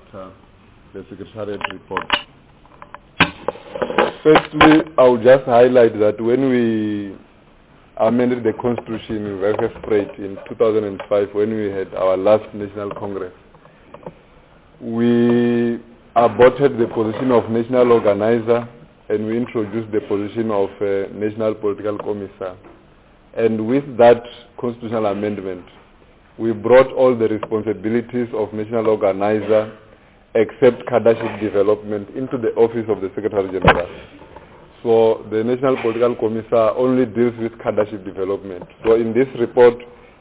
after the Secretariat report. Firstly, I will just highlight that when we amended the Constitution in Welkerspreid in 2005, when we had our last National Congress, we aborted the position of National Organizer and we introduced the position of National Political Commissar. And with that constitutional amendment, we brought all the responsibilities of National Organizer except cadreship development into the office of the Secretary General. So the National Political Commissar only deals with cadreship development. So in this report,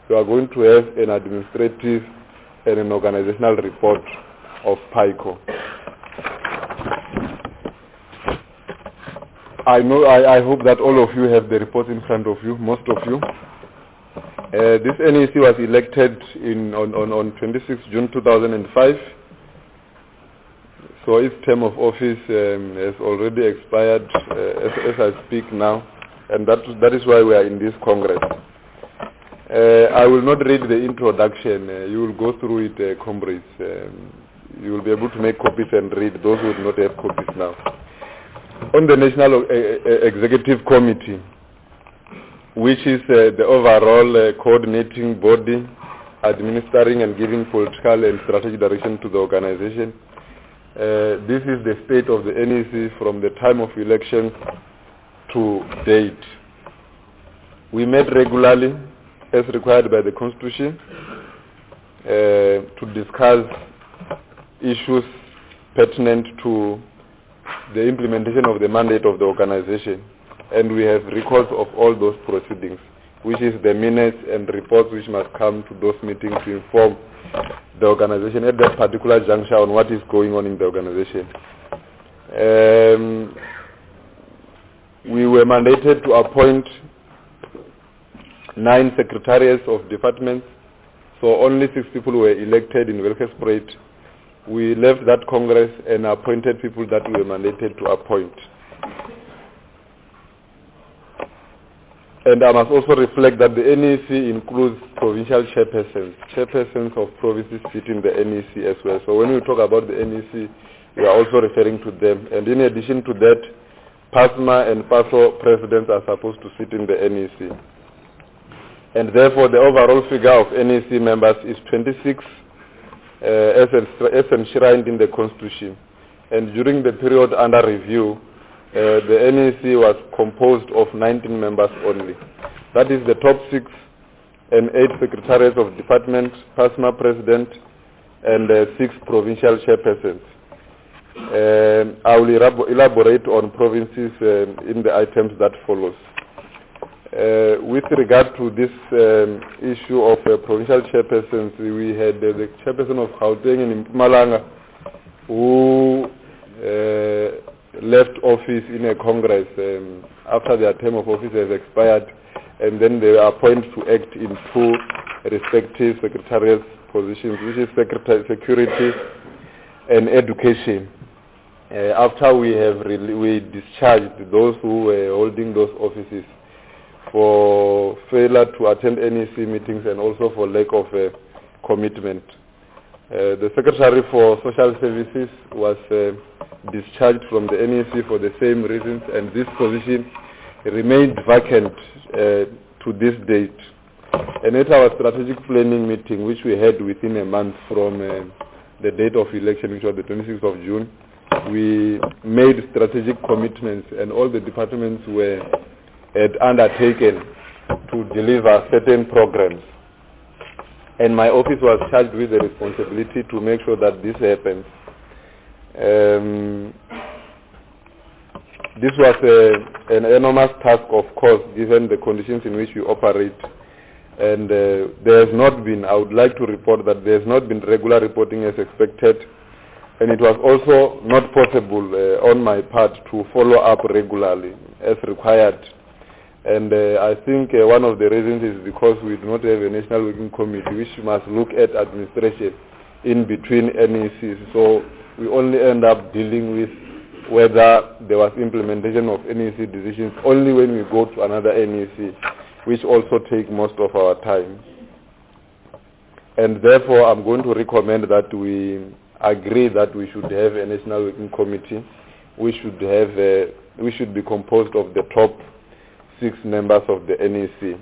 we are going to have an administrative and an organizational report of PAYCO. I hope that all of you have the report in front of you, most of you. This NEC was elected on 26 June 2005. So its term of office has already expired as I speak now, and that is why we are in this Congress. I will not read the introduction. You will go through it, comrades. You will be able to make copies and read, those who do not have copies now. On the National Executive Committee, which is the overall coordinating body, administering and giving political and strategic direction to the organization. This is the state of the NEC from the time of election to date. We met regularly, as required by the Constitution, to discuss issues pertinent to the implementation of the mandate of the organization. And we have records of all those proceedings, which is the minutes and reports which must come to those meetings to inform the organization at that particular juncture on what is going on in the organization. We were mandated to appoint 9 secretariats of departments, so only 6 people were elected in Welkerspreid. We left that Congress and appointed people that we were mandated to appoint. And I must also reflect that the NEC includes provincial chairpersons. Chairpersons of provinces sit in the NEC as well. So when we talk about the NEC, we are also referring to them. And in addition to that, PASMA and PASO presidents are supposed to sit in the NEC. And therefore, the overall figure of NEC members is 26, as enshrined in the Constitution. And during the period under review, the NEC was composed of 19 members only. That is the top 6 and 8 secretaries of department, PASMA president, and 6 provincial chairpersons. I will elaborate on provinces in the items that follows. With regard to this issue of provincial chairpersons, we had the chairperson of Gauteng and Mmbara who left office in a Congress after their term of office has expired, and then they were appointed to act in 2 respective secretariat positions, which is security and education. After we discharged those who were holding those offices for failure to attend NEC meetings and also for lack of commitment. The Secretary for Social Services was discharged from the NEC for the same reasons, and this position remained vacant to this date. And at our strategic planning meeting, which we had within a month from the date of election, which was the 26th of June, we made strategic commitments, and all the departments had undertaken to deliver certain programs. And my office was charged with the responsibility to make sure that this happens. This was an enormous task, of course, given the conditions in which we operate. And there has not been, I would like to report that there has not been regular reporting as expected. And it was also not possible on my part to follow up regularly as required. And I think one of the reasons is because we do not have a national working committee which must look at administration in between NECs. So we only end up dealing with whether there was implementation of NEC decisions only when we go to another NEC, which also take most of our time. And therefore, I'm going to recommend that we agree that we should have a national working committee. We should be composed of the top 6 members of the NEC.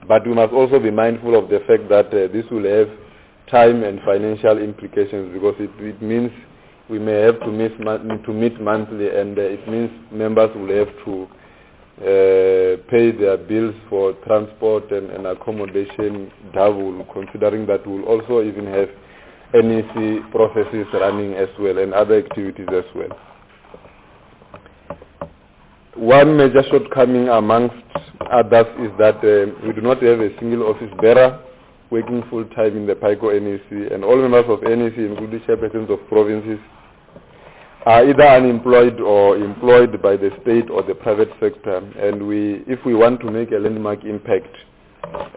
But we must also be mindful of the fact that this will have time and financial implications, because it means we may have to meet monthly, and it means members will have to pay their bills for transport and accommodation double, considering that we'll also even have NEC processes running as well and other activities as well. One major shortcoming amongst others is that we do not have a single office bearer working full-time in the PAYCO NEC, and all members of NEC, including chairpersons of provinces, are either unemployed or employed by the state or the private sector. And if we want to make a landmark impact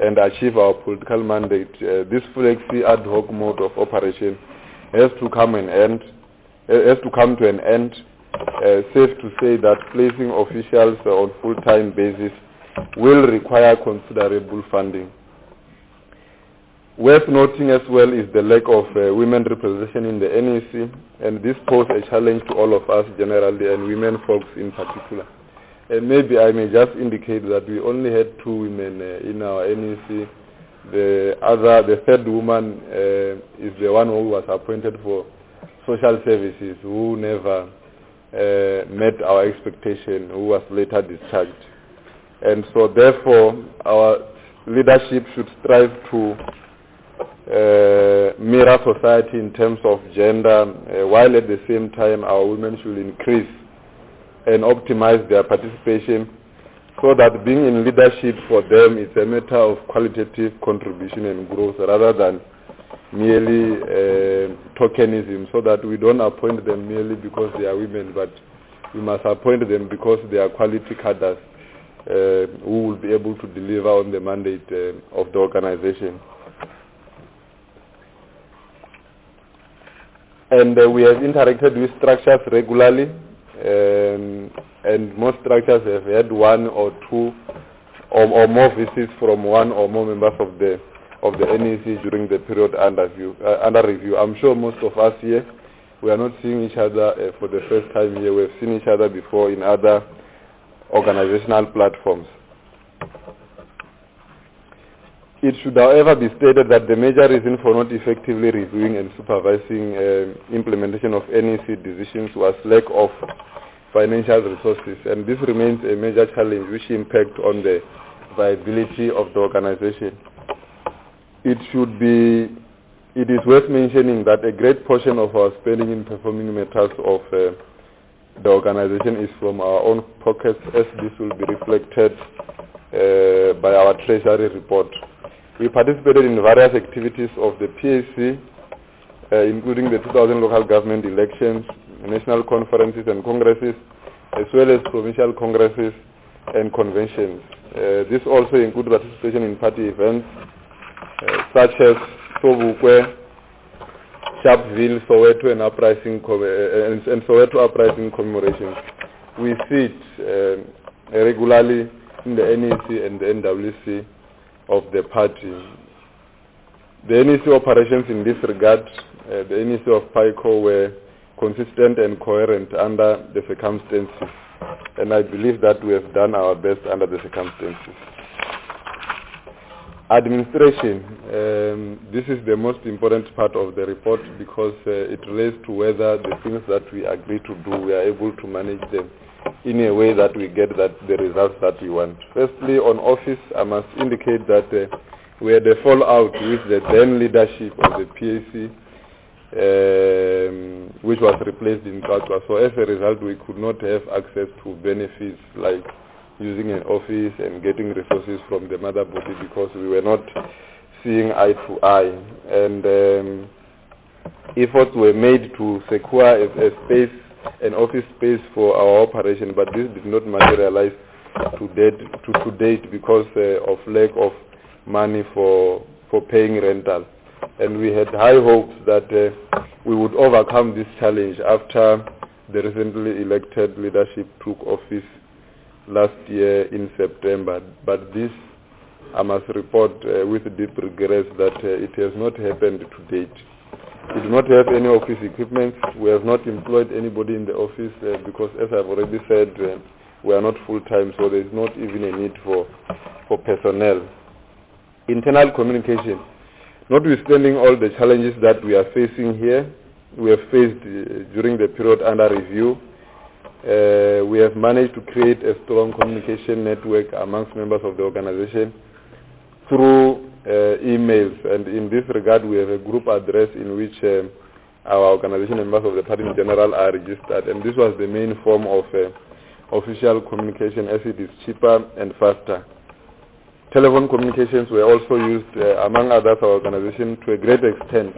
and achieve our political mandate, this flexi ad hoc mode of operation has to come to an end. Safe to say that placing officials on full-time basis will require considerable funding. Worth noting as well is the lack of women representation in the NEC, and this poses a challenge to all of us generally, and women folks in particular. And maybe I may just indicate that we only had 2 women in our NEC. The third woman is the one who was appointed for social services, who never met our expectation, who was later discharged. And so therefore our leadership should strive to mirror society in terms of gender, while at the same time our women should increase and optimize their participation, so that being in leadership for them is a matter of qualitative contribution and growth rather than merely tokenism, so that we don't appoint them merely because they are women, but we must appoint them because they are quality cadres who will be able to deliver on the mandate of the organization. And we have interacted with structures regularly, and most structures have had 1 or 2 or more visits from 1 or more members of the NEC during the period under review. I'm sure most of us here, we are not seeing each other for the first time here. We have seen each other before in other organizational platforms. It should, however, be stated that the major reason for not effectively reviewing and supervising implementation of NEC decisions was lack of financial resources, and this remains a major challenge which impacts on the viability of the organization. It is worth mentioning that a great portion of our spending in performing matters of the organization is from our own pockets, as this will be reflected by our treasury report. We participated in various activities of the PAC, including the 2000 local government elections, national conferences and congresses, as well as provincial congresses and conventions. This also includes participation in party events such as Sobukwe, Sharpeville, Soweto, and Soweto uprising commemorations. We sit regularly in the NEC and the NWC of the party. The NEC operations in this regard, the NEC of PAYCO, were consistent and coherent under the circumstances, and I believe that we have done our best under the circumstances. Administration, this is the most important part of the report, because it relates to whether the things that we agree to do, we are able to manage them in a way that we get the results that we want. Firstly, on office, I must indicate that we had a fallout with the then leadership of the PAC, which was replaced in Katwa. So as a result, we could not have access to benefits like using an office and getting resources from the mother body, because we were not seeing eye to eye. And efforts were made to secure a space, an office space for our operation, but this did not materialize to date because of lack of money for paying rental. And we had high hopes that we would overcome this challenge after the recently elected leadership took office last year in September. But this, I must report with deep regret that it has not happened to date. We do not have any office equipment. We have not employed anybody in the office because, as I've already said, we are not full-time, so there is not even a need for personnel. Internal communication. Notwithstanding all the challenges that we are facing here, we have faced during the period under review, we have managed to create a strong communication network amongst members of the organization through emails, and in this regard we have a group address in which our organization members of the party in general are registered, and this was the main form of official communication, as it is cheaper and faster. Telephone communications were also used, among others, our organization to a great extent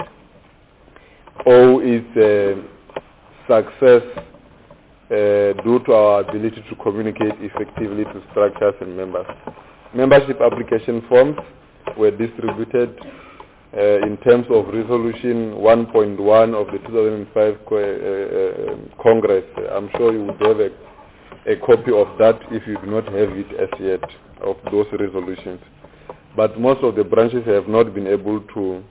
owe its success due to our ability to communicate effectively to structures and members. Membership application forms were distributed in terms of Resolution 1.1 of the 2005 Congress. I'm sure you would have a copy of that if you do not have it as yet, of those resolutions. But most of the branches have not been able to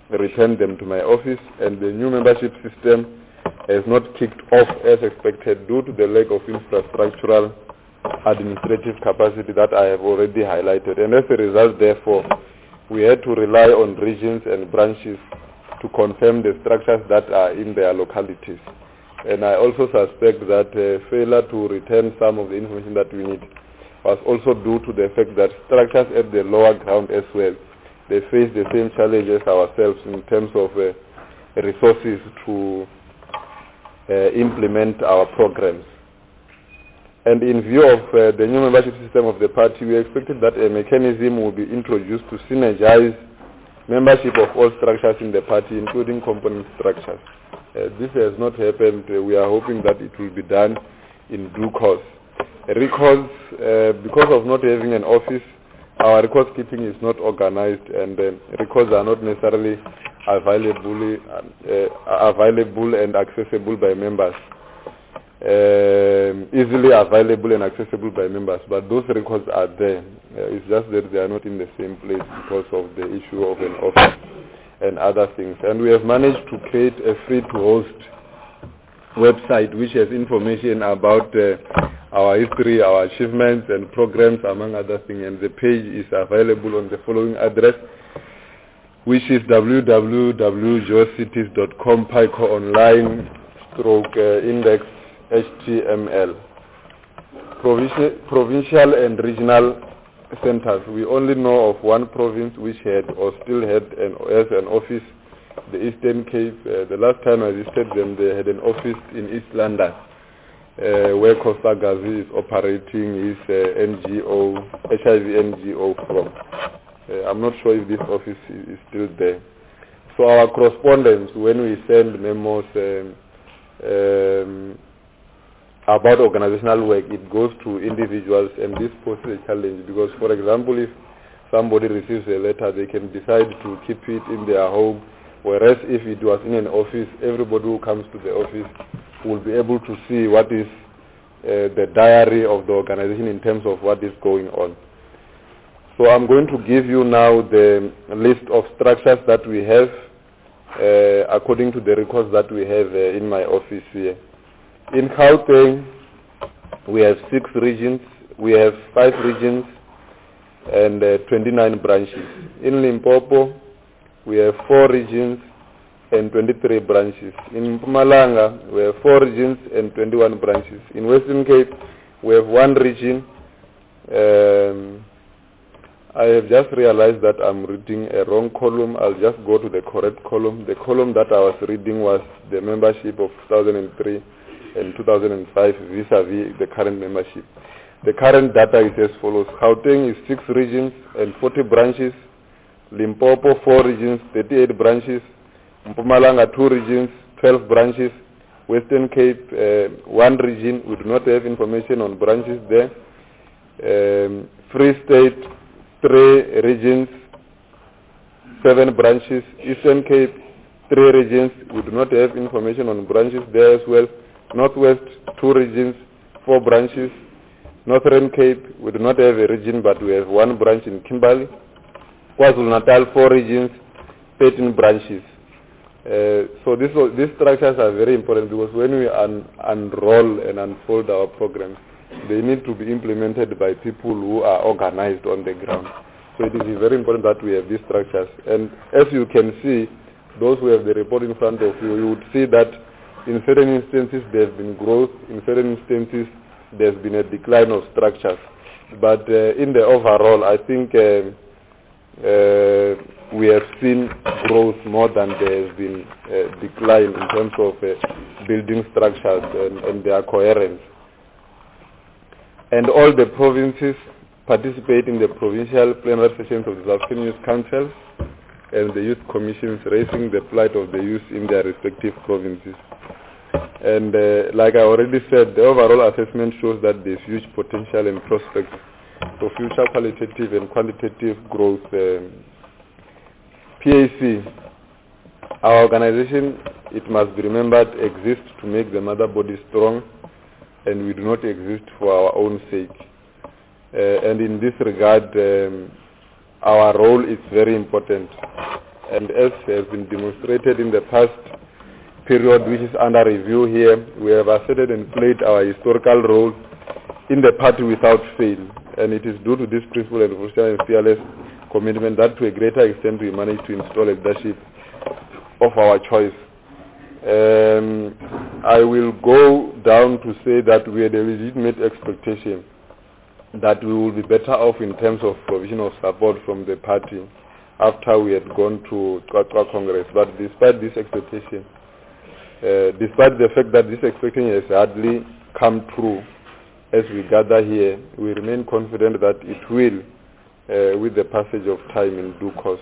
return them to my office, and the new membership system has not kicked off as expected due to the lack of infrastructural administrative capacity that I have already highlighted. And as a result, therefore, we had to rely on regions and branches to confirm the structures that are in their localities. And I also suspect that failure to return some of the information that we need was also due to the fact that structures at the lower ground as well, they face the same challenges ourselves in terms of resources to implement our programs. And in view of the new membership system of the party, we expected that a mechanism will be introduced to synergize membership of all structures in the party, including component structures. This has not happened. We are hoping that it will be done in due course. Records, because of not having an office, our record keeping is not organized, and records are not necessarily available and accessible by members. Easily available and accessible by members, but those records are there. It's just that they are not in the same place because of the issue of an office and other things. And we have managed to create a free-to-host website which has information about our history, our achievements and programs, among other things, and the page is available on the following address, which is www.geocities.com PAYCO online /index HTML. Provincial and regional centers. We only know of one province which had or still had as an office, the Eastern Cape. The last time I visited them, they had an office in East London, where Costa Gazi is operating his NGO, HIV NGO from. I'm not sure if this office is still there. So our correspondence, when we send memos about organizational work, it goes to individuals, and this poses a challenge because, for example, if somebody receives a letter, they can decide to keep it in their home, whereas if it was in an office, everybody who comes to the office will be able to see what is the diary of the organization in terms of what is going on. So I'm going to give you now the list of structures that we have according to the records that we have in my office here. In Gauteng, we have 6 regions, we have 5 regions and 29 branches. In Limpopo, we have 4 regions and 23 branches. In Mpumalanga, we have 4 regions and 21 branches. In Western Cape, we have 1 region. I have just realized that I'm reading a wrong column. I'll just go to the correct column. The column that I was reading was the membership of 2003 and 2005 vis-a-vis the current membership. The current data is as follows. Gauteng is 6 regions and 40 branches. Limpopo 4 regions, 38 branches. Mpumalanga 2 regions, 12 branches. Western Cape 1 region. We do not have information on branches there. Free State 3 regions, 7 branches. Eastern Cape 3 regions. We do not have information on branches there as well. Northwest 2 regions, 4 branches. Northern Cape, we do not have a region, but we have 1 branch in Kimberley. KwaZulu-Natal 4 regions, 13 branches. So these structures are very important because when we unroll and unfold our programs, they need to be implemented by people who are organized on the ground. So it is very important that we have these structures. And as you can see, those who have the report in front of you, you would see that in certain instances there has been growth, in certain instances there has been a decline of structures. But in the overall, I think we have seen growth more than there has been decline in terms of building structures and their coherence. And all the provinces participate in the provincial plenary sessions of the South African Youth Council and the youth commissions raising the plight of the youth in their respective provinces. And like I already said, the overall assessment shows that there is huge potential and prospects for future qualitative and quantitative growth. PAC, our organization, it must be remembered, exists to make the mother body strong, and we do not exist for our own sake. And in this regard, our role is very important. And as has been demonstrated in the past period, which is under review here, we have asserted and played our historical role in the party without fail. And it is due to this principle and professional and fearless commitment that to a greater extent we managed to install a leadership of our choice. I will go down to say that we had a legitimate expectation that we will be better off in terms of provision of support from the party after we had gone to Congress. But despite this expectation, despite the fact that this expectation has hardly come true as we gather here, we remain confident that it will, with the passage of time, in due course.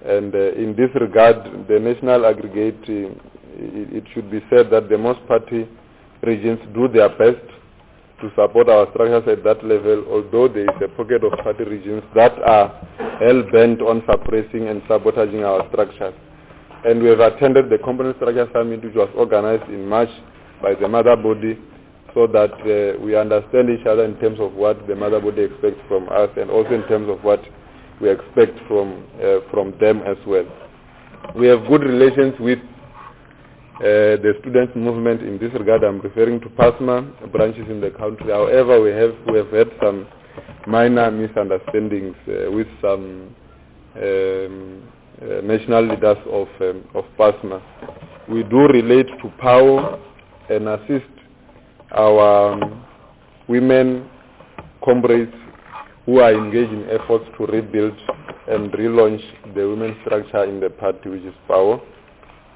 And in this regard, the national aggregate, it should be said that the most party regions do their best to support our structures at that level, although there is a pocket of party regions that are hell-bent on suppressing and sabotaging our structures. And we have attended the Component Structure Summit, which was organized in March by the mother body, so that we understand each other in terms of what the mother body expects from us, and also in terms of what we expect from them as well. We have good relations with the student movement. In this regard, I'm referring to PASMA branches in the country. However, we have had some minor misunderstandings with some national leaders of PASMA. We do relate to PAO and assist our women comrades who are engaged in efforts to rebuild and relaunch the women's structure in the party, which is PAO.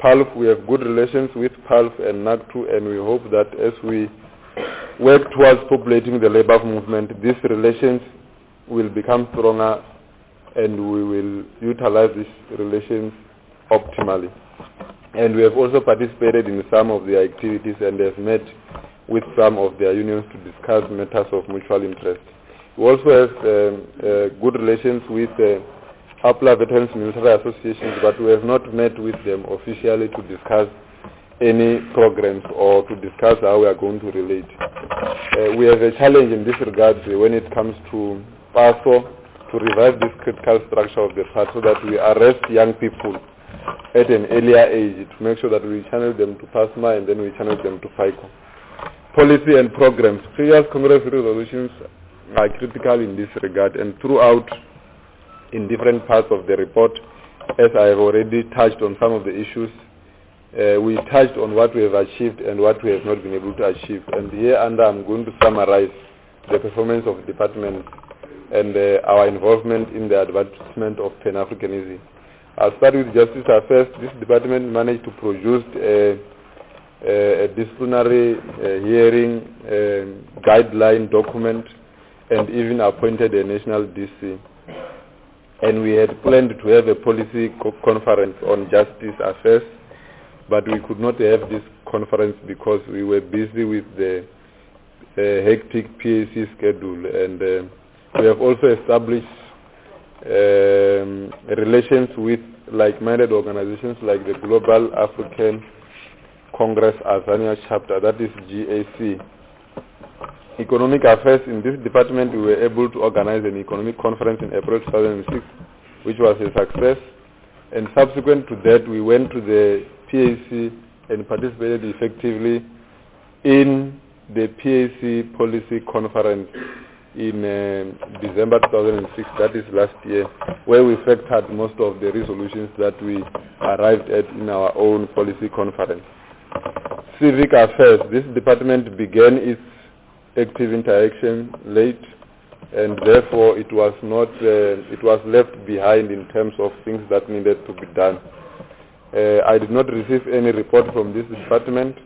PALF, we have good relations with PALF and NACTU, and we hope that as we work towards populating the labor movement, these relations will become stronger and we will utilize these relations optimally. And we have also participated in some of their activities and have met with some of their unions to discuss matters of mutual interest. We also have good relations with APLA Veterans Military Associations, but we have not met with them officially to discuss any programs or to discuss how we are going to relate. We have a challenge in this regard when it comes to PASO, to revive this critical structure of the party so that we arrest young people at an earlier age to make sure that we channel them to PASMA and then we channel them to PAYCO. Policy and programs. Previous Congress resolutions are critical in this regard, and throughout in different parts of the report, as I have already touched on some of the issues, we touched on what we have achieved and what we have not been able to achieve. And here under I'm going to summarize the performance of the department and our involvement in the advancement of Pan-Africanism. I'll start with Justice Affairs. This department managed to produce a disciplinary hearing guideline document and even appointed a national DC. And we had planned to have a policy conference on justice affairs, but we could not have this conference because we were busy with the hectic PAC schedule. And we have also established relations with like-minded organizations like the Global African Congress Azania chapter, that is GAC. Economic affairs. In this department, we were able to organize an economic conference in April 2006, which was a success. And subsequent to that, we went to the PAC and participated effectively in the PAC policy conference in December 2006, that is last year, where we factored most of the resolutions that we arrived at in our own policy conference. Civic affairs, this department began its active interaction late, and therefore it was not, it was left behind in terms of things that needed to be done. I did not receive any report from this department.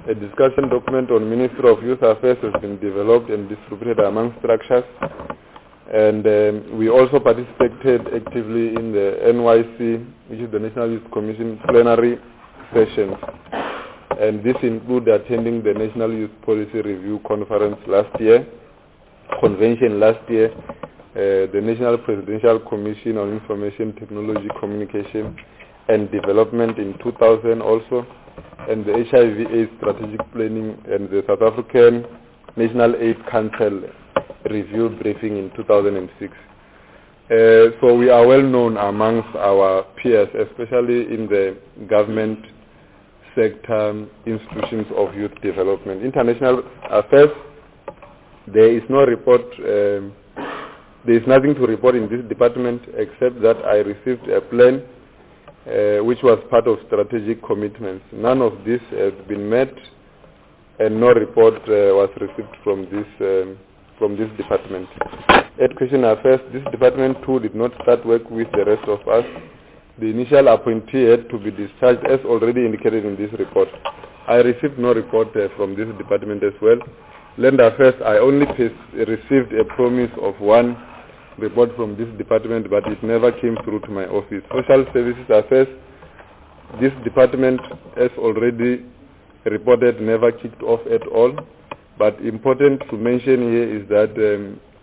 A discussion document on Ministry of Youth Affairs has been developed and distributed among structures, and we also participated actively in the NYC, which is the National Youth Commission plenary sessions, and this included attending the National Youth Policy Review Conference convention last year, the National Presidential Commission on Information Technology, Communication and Development in 2000 also, and the HIV/AIDS Strategic Planning and the South African National AIDS Council Review Briefing in 2006. So we are well known amongst our peers, especially in the government sector institutions of youth development. International affairs, there is no report, there is nothing to report in this department except that I received a plan which was part of strategic commitments. None of this has been met, and no report was received from this department. Education affairs, this department too did not start work with the rest of us. The initial appointee had to be discharged as already indicated in this report. I received no report from this department as well. Land affairs, I only received a promise of one report from this department, but it never came through to my office. Social services affairs, this department, as already reported, never kicked off at all. But important to mention here is that,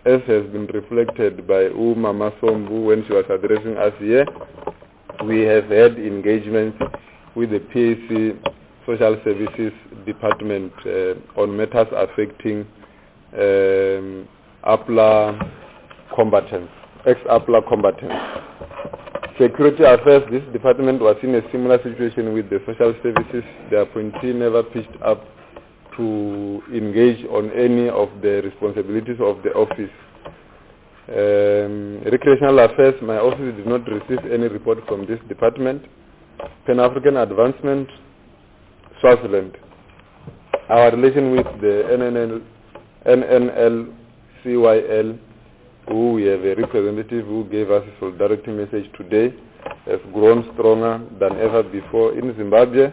as has been reflected by Mama Sombu when she was addressing us here, we have had engagement with the PAC Social Services Department on matters affecting APLA combatants, ex-APLA combatants. Security affairs, this department was in a similar situation with the social services. The appointee never pitched up to engage on any of the responsibilities of the office. Recreational affairs, my office did not receive any report from this department. Pan-African advancement, Swaziland. Our relation with the NNL-CYL, who we have a representative who gave us a solidarity message today, has grown stronger than ever before. In Zimbabwe,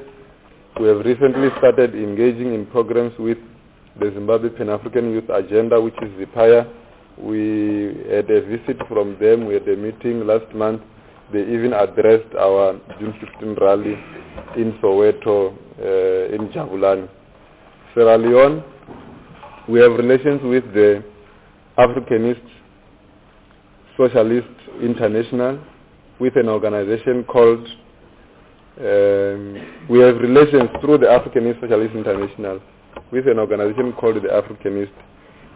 we have recently started engaging in programs with the Zimbabwe Pan-African Youth Agenda, which is ZIPAYA. We had a visit from them. We had a meeting last month. They even addressed our June 15 rally in Soweto, in Jabulani. Sierra Leone, we have relations with the Africanist Socialist International, with an organization called, we have relations through the Africanist Socialist International with an organization called the Africanist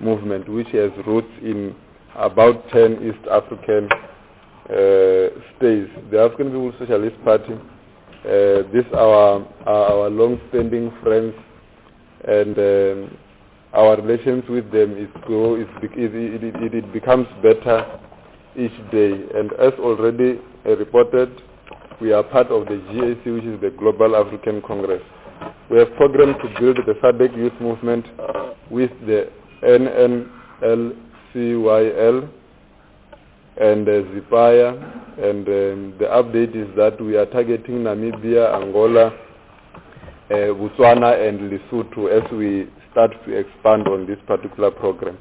Movement, which has roots in about 10 East African states. The African People's Socialist Party, these are our long-standing friends, and our relations with them it becomes better each day. And as already reported, we are part of the GAC, which is the Global African Congress. We have programmed to build the SADC youth movement with the NNLCYL and ZIPAYA, and the update is that we are targeting Namibia, Angola, Botswana and Lesotho as we start to expand on this particular program.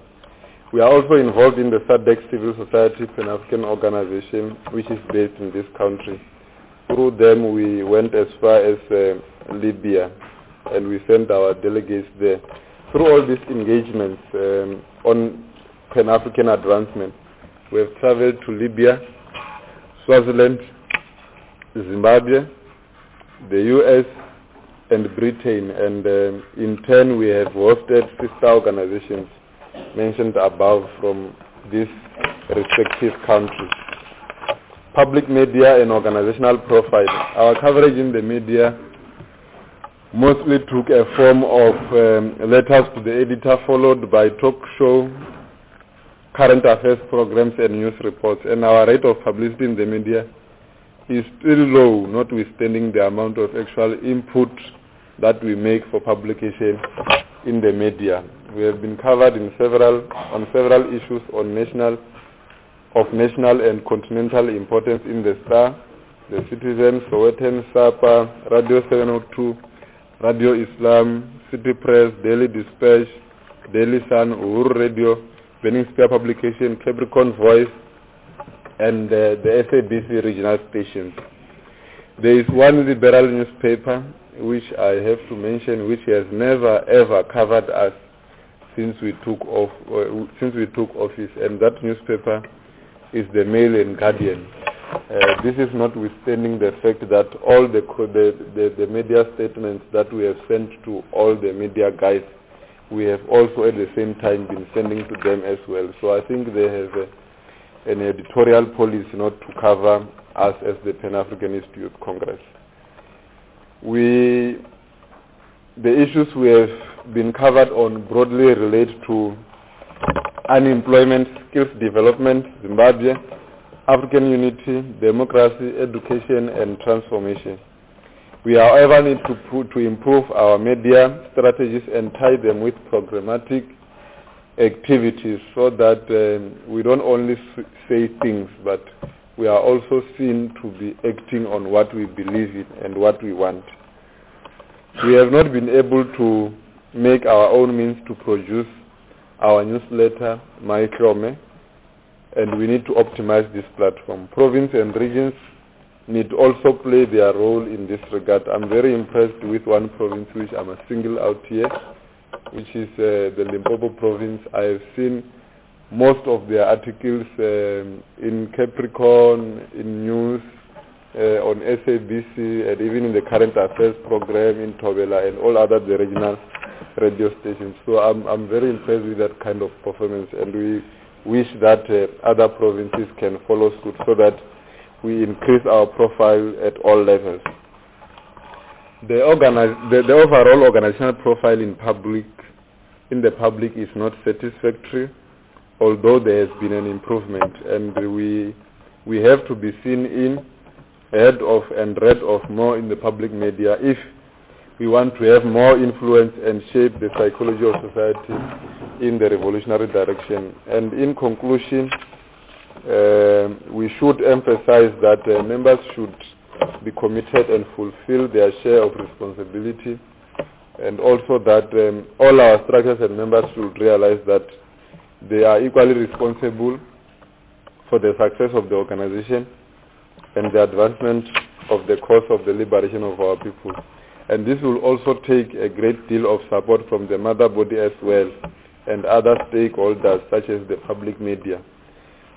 We are also involved in the SADC Civil Society Pan-African Organization, which is based in this country. Through them, we went as far as Libya, and we sent our delegates there. Through all these engagements on Pan-African advancement, we have traveled to Libya, Swaziland, Zimbabwe, the US, and Britain, and in turn we have hosted sister organizations mentioned above from these respective countries. public media and organizational profile. Our coverage in the media mostly took a form of letters to the editor, followed by talk show, current affairs programs and news reports. And our rate of publicity in the media is still low, notwithstanding the amount of actual input that we make for publication in the media. We have been covered on several issues of national and continental importance in the Star, the Citizen, Sowetan, Sapa, Radio 702, Radio Islam, City Press, Daily Dispatch, Daily Sun, Uhuru Radio, Benin Spare Publication, Capricorn Voice, and the SABC regional stations. There is one liberal newspaper which I have to mention, which has never ever covered us since we took office, and that newspaper is the Mail and Guardian. This is notwithstanding the fact that all the media statements that we have sent to all the media guys, we have also at the same time been sending to them as well. So I think they have an editorial policy not to cover us as the Pan-Africanist Youth Congress. The issues we have been covered on broadly relate to unemployment, skills development, Zimbabwe, African unity, democracy, education, and transformation. We, however, need to improve our media strategies and tie them with programmatic activities so that we don't only say things, but we are also seen to be acting on what we believe in and what we want. We have not been able to make our own means to produce our newsletter, Microme, and we need to optimize this platform. Province and regions need also play their role in this regard. I'm very impressed with one province which I'm a single out here, which is the Limpopo province. I have seen most of their articles in Capricorn, in news, on SABC, and even in the current affairs program in Tobela and all other the regional radio stations. So I'm very impressed with that kind of performance, and we wish that other provinces can follow suit so that we increase our profile at all levels. The overall organizational profile in the public is not satisfactory, although there has been an improvement, and we have to be seen in, heard of, and read of more in the public media if we want to have more influence and shape the psychology of society in the revolutionary direction. And in conclusion, we should emphasize that members should be committed and fulfill their share of responsibility, and also that all our structures and members should realize that they are equally responsible for the success of the organization and the advancement of the cause of the liberation of our people. And this will also take a great deal of support from the mother body as well and other stakeholders such as the public media.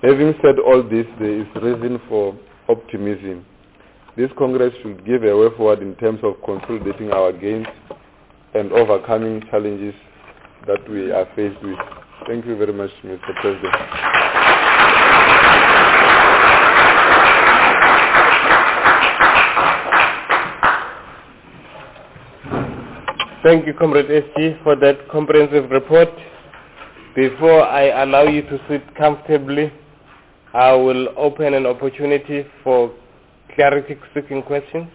Having said all this, there is reason for optimism. This Congress should give a way forward in terms of consolidating our gains and overcoming challenges that we are faced with. Thank you very much, Mr. President. Thank you, Comrade SG, for that comprehensive report. Before I allow you to sit comfortably, I will open an opportunity for clarity-seeking questions.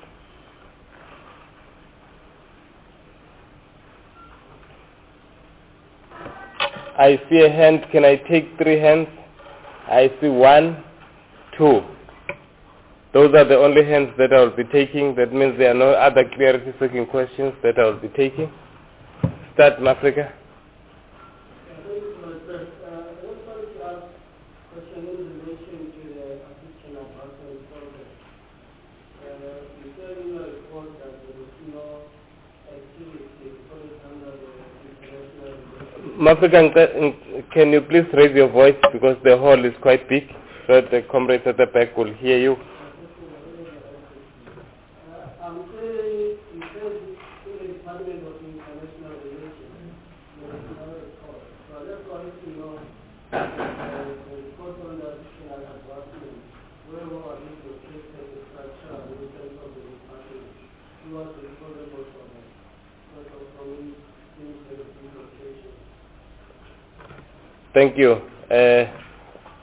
I see a hand. Can I take 3 hands? I see 1, 2. Those are the only hands that I will be taking. That means there are no other clarity-seeking questions that I will be taking. Start, Mafrika. Mafrika, can you please raise your voice because the hall is quite big so that the comrades at the back will hear you. I'm saying, you said in the Department of International Relations, there is no report. So I just wanted to know the report on the additional advancement. Where were we Thank you.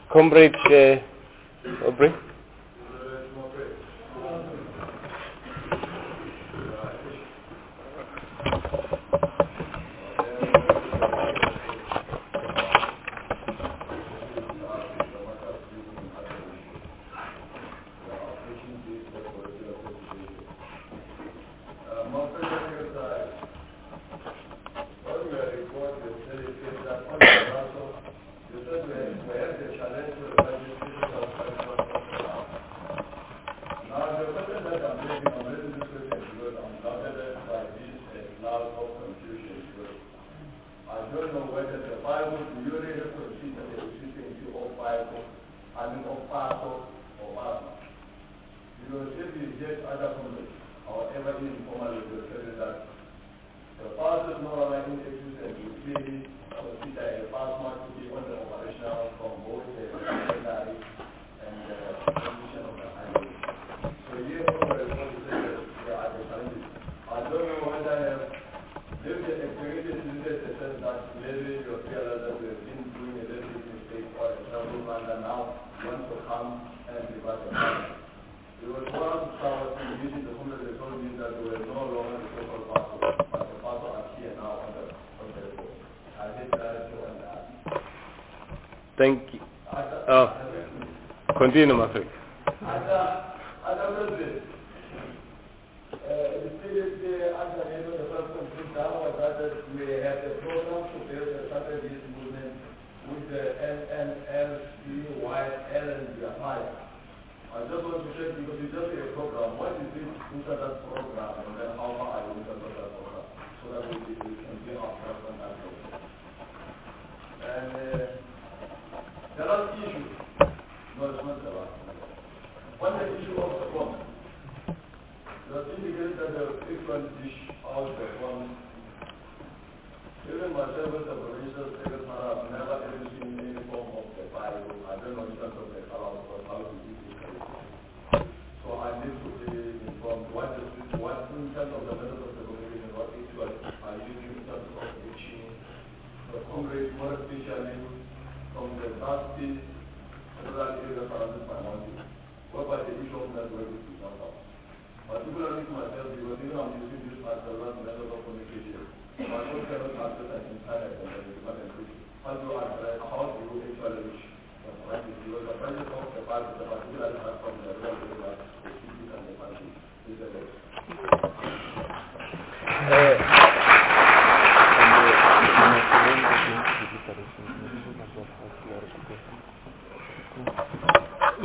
Comrade Aubrey? Thank you. Oh, continue, Mafrik.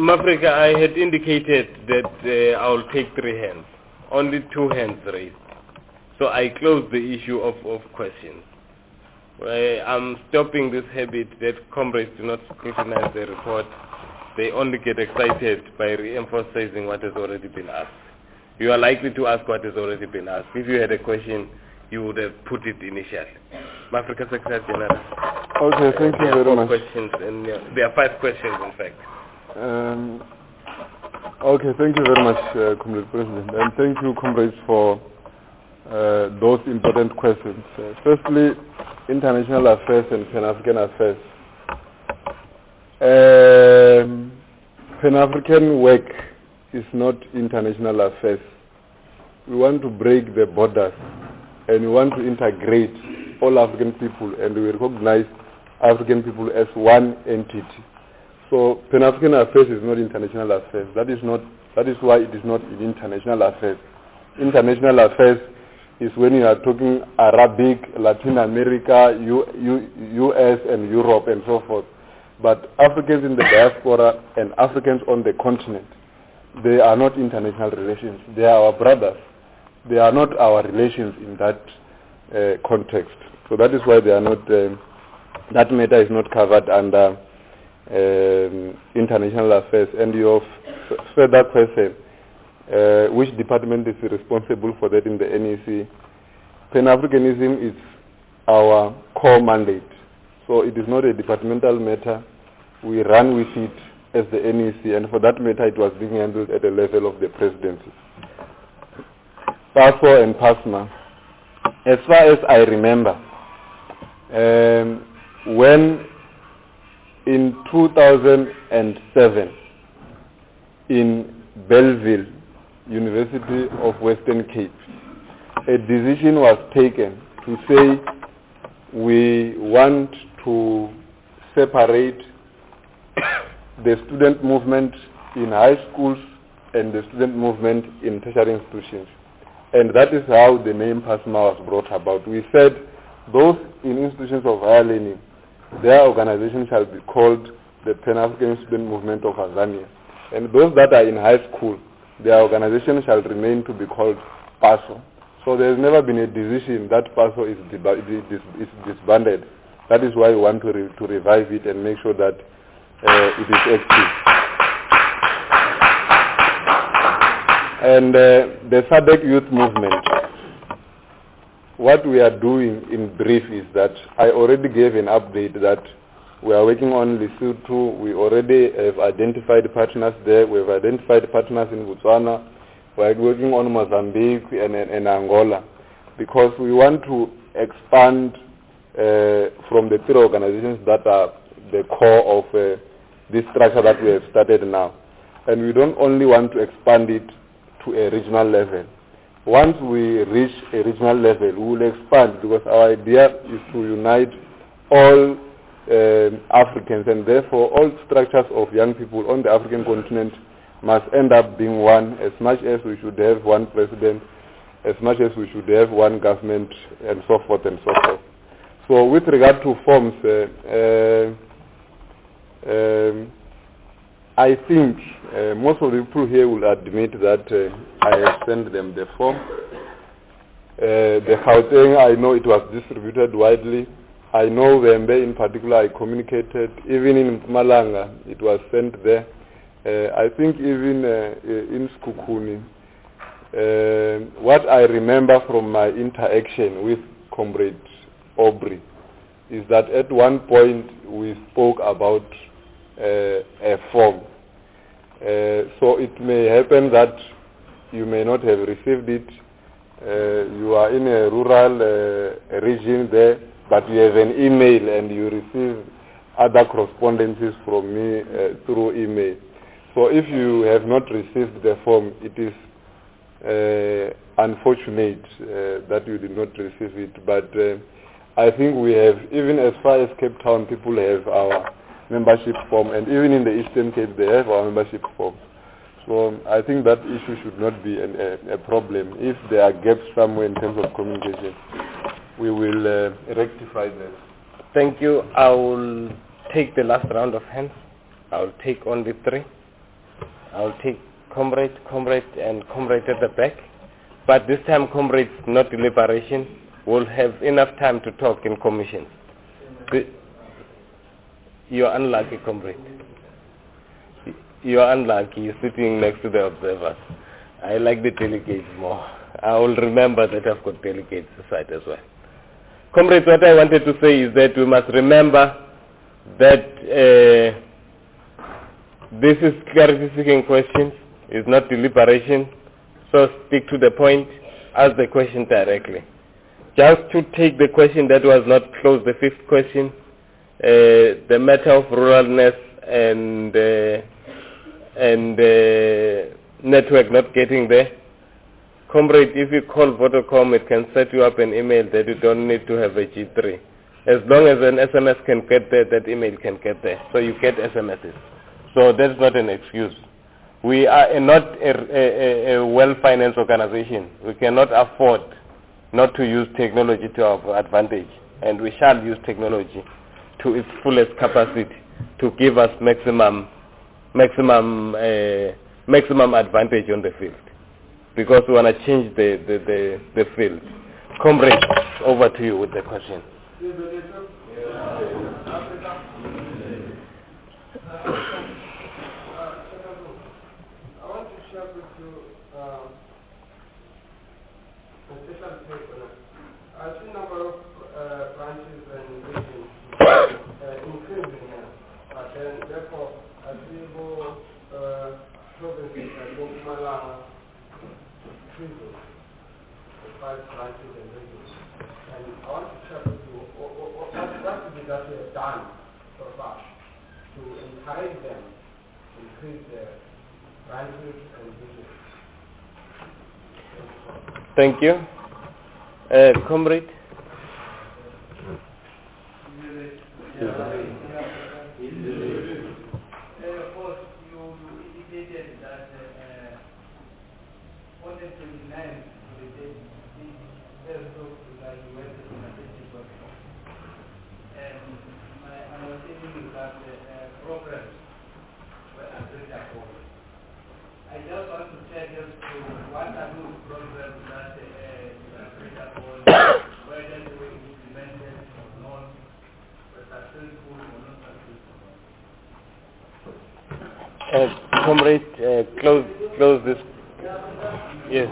Mafrika, I had indicated that I will take 3 hands. Only 2 hands raised. So I closed the issue of questions. I'm stopping this habit that comrades do not scrutinize the report. They only get excited by re-emphasizing what has already been asked. You are likely to ask what has already been asked. If you had a question, you would have put it initially. Mafrika Secretary General. Okay, thank you very much. Questions, and there are 5 questions, in fact. Okay, thank you very much, Comrade President, and thank you, comrades, for those important questions. Firstly, international affairs and Pan-African affairs. Pan-African work is not international affairs. We want to break the borders, and we want to integrate all African people, and we recognize African people as one entity. So Pan-African affairs is not international affairs. That is why it is not in international affairs. International affairs is when you are talking Arabic, Latin America, US and Europe and so forth. But Africans in the diaspora and Africans on the continent, they are not international relations. They are our brothers. They are not our relations in that context. So that is why they are not, that matter is not covered under international affairs. And your further question, which department is responsible for that in the NEC? Pan-Africanism is our core mandate. So it is not a departmental matter. We run with it as the NEC, and for that matter it was being handled at the level of the presidency. PASO and PASMA. As far as I remember, when in 2007, in Belleville, University of Western Cape, a decision was taken to say we want to separate the student movement in high schools and the student movement in tertiary institutions. And that is how the name PASMA was brought about. We said those in institutions of higher learning, their organization shall be called the Pan-African Student Movement of Tanzania. And those that are in high school, their organization shall remain to be called PASO. So there has never been a decision that PASO is disbanded. That is why we want to revive it and make sure that it is active. And the SADC youth movement, what we are doing in brief is that I already gave an update that we are working on Lesotho. We already have identified partners there. We have identified partners in Botswana. We are working on Mozambique and Angola, because we want to expand from the three organizations that are the core of this structure that we have started now. And we don't only want to expand it to a regional level. Once we reach a regional level, we will expand, because our idea is to unite all Africans, and therefore all structures of young people on the African continent must end up being one, as much as we should have one president, as much as we should have one government, and so forth and so forth. So with regard to forms, I think most of the people here will admit that I have sent them the form. The Gauteng, I know it was distributed widely. I know Wembe in particular, I communicated. Even in Malanga, it was sent there. I think even in Skukuni. What I remember from my interaction with Comrade Aubrey is that at one point we spoke about a form. So it may happen that you may not have received it. You are in a rural region there, but you have an email and you receive other correspondences from me through email. So if you have not received the form, it is unfortunate that you did not receive it. But I think we have, even as far as Cape Town, people have our membership form, and even in the Eastern Cape, they have our membership form. So I think that issue should not be a problem. If there are gaps somewhere in terms of communication, we will rectify them. Thank you. I will take the last round of hands. I will take only 3. I will take comrade, and comrade at the back. But this time, comrades, not deliberation. We'll have enough time to talk in commissions. You're unlucky, comrade. You're unlucky. You're sitting next to the observers. I like the delegates more. I will remember that I've got delegates aside as well. Comrades, what I wanted to say is that we must remember that this is clarity-seeking questions. It's not deliberation. So stick to the point. Ask the question directly. Just to take the question that was not closed, the 5th question, the matter of ruralness and network not getting there. Comrade, if you call Vodacom, it can set you up an email that you don't need to have a G3. As long as an SMS can get there, that email can get there. So you get SMSs. So that's not an excuse. We are not a well-financed organization. We cannot afford not to use technology to our advantage. And we shall use technology to its fullest capacity to give us maximum advantage on the field, because we want to change the field. Comrade, over to you with the question. I want to share with you a special paper. I see a number of branches and regions increasing here, but then therefore I see more provinces like Mmbara, 5 branches and regions. And I want to share with you what is it that we have done so far. to encourage them to increase their branches and business. Thank you. Comrade? Of course, you indicated that on the 29th, the 3rd of July, you went to the strategic workshop. And my understanding is that programs were agreed upon. I just want to check as to what are those programs that you agreed upon, whether they were implemented or not, were successful or not successful. Comrade, close this. Yes.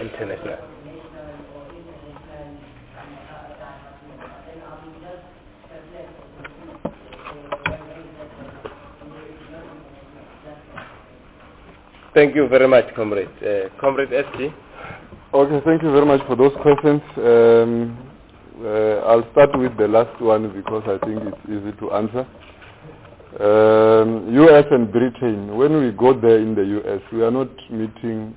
International. Thank you very much, Comrade. Comrade SG. Okay, thank you very much for those questions. I'll start with the last one because I think it's easy to answer. US and Britain, when we go there in the US, we are not meeting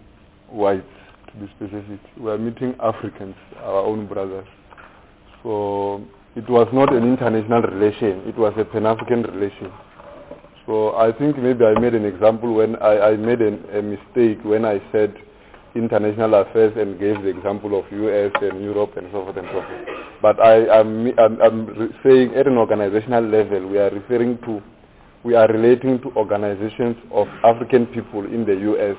whites, to be specific. We are meeting Africans, our own brothers. So it was not an international relation, it was a Pan-African relation. So I think maybe I made an example when I made a mistake when I said international affairs and gave the example of US and Europe and so forth and so forth. But I'm saying at an organizational level, we are relating to organizations of African people in the US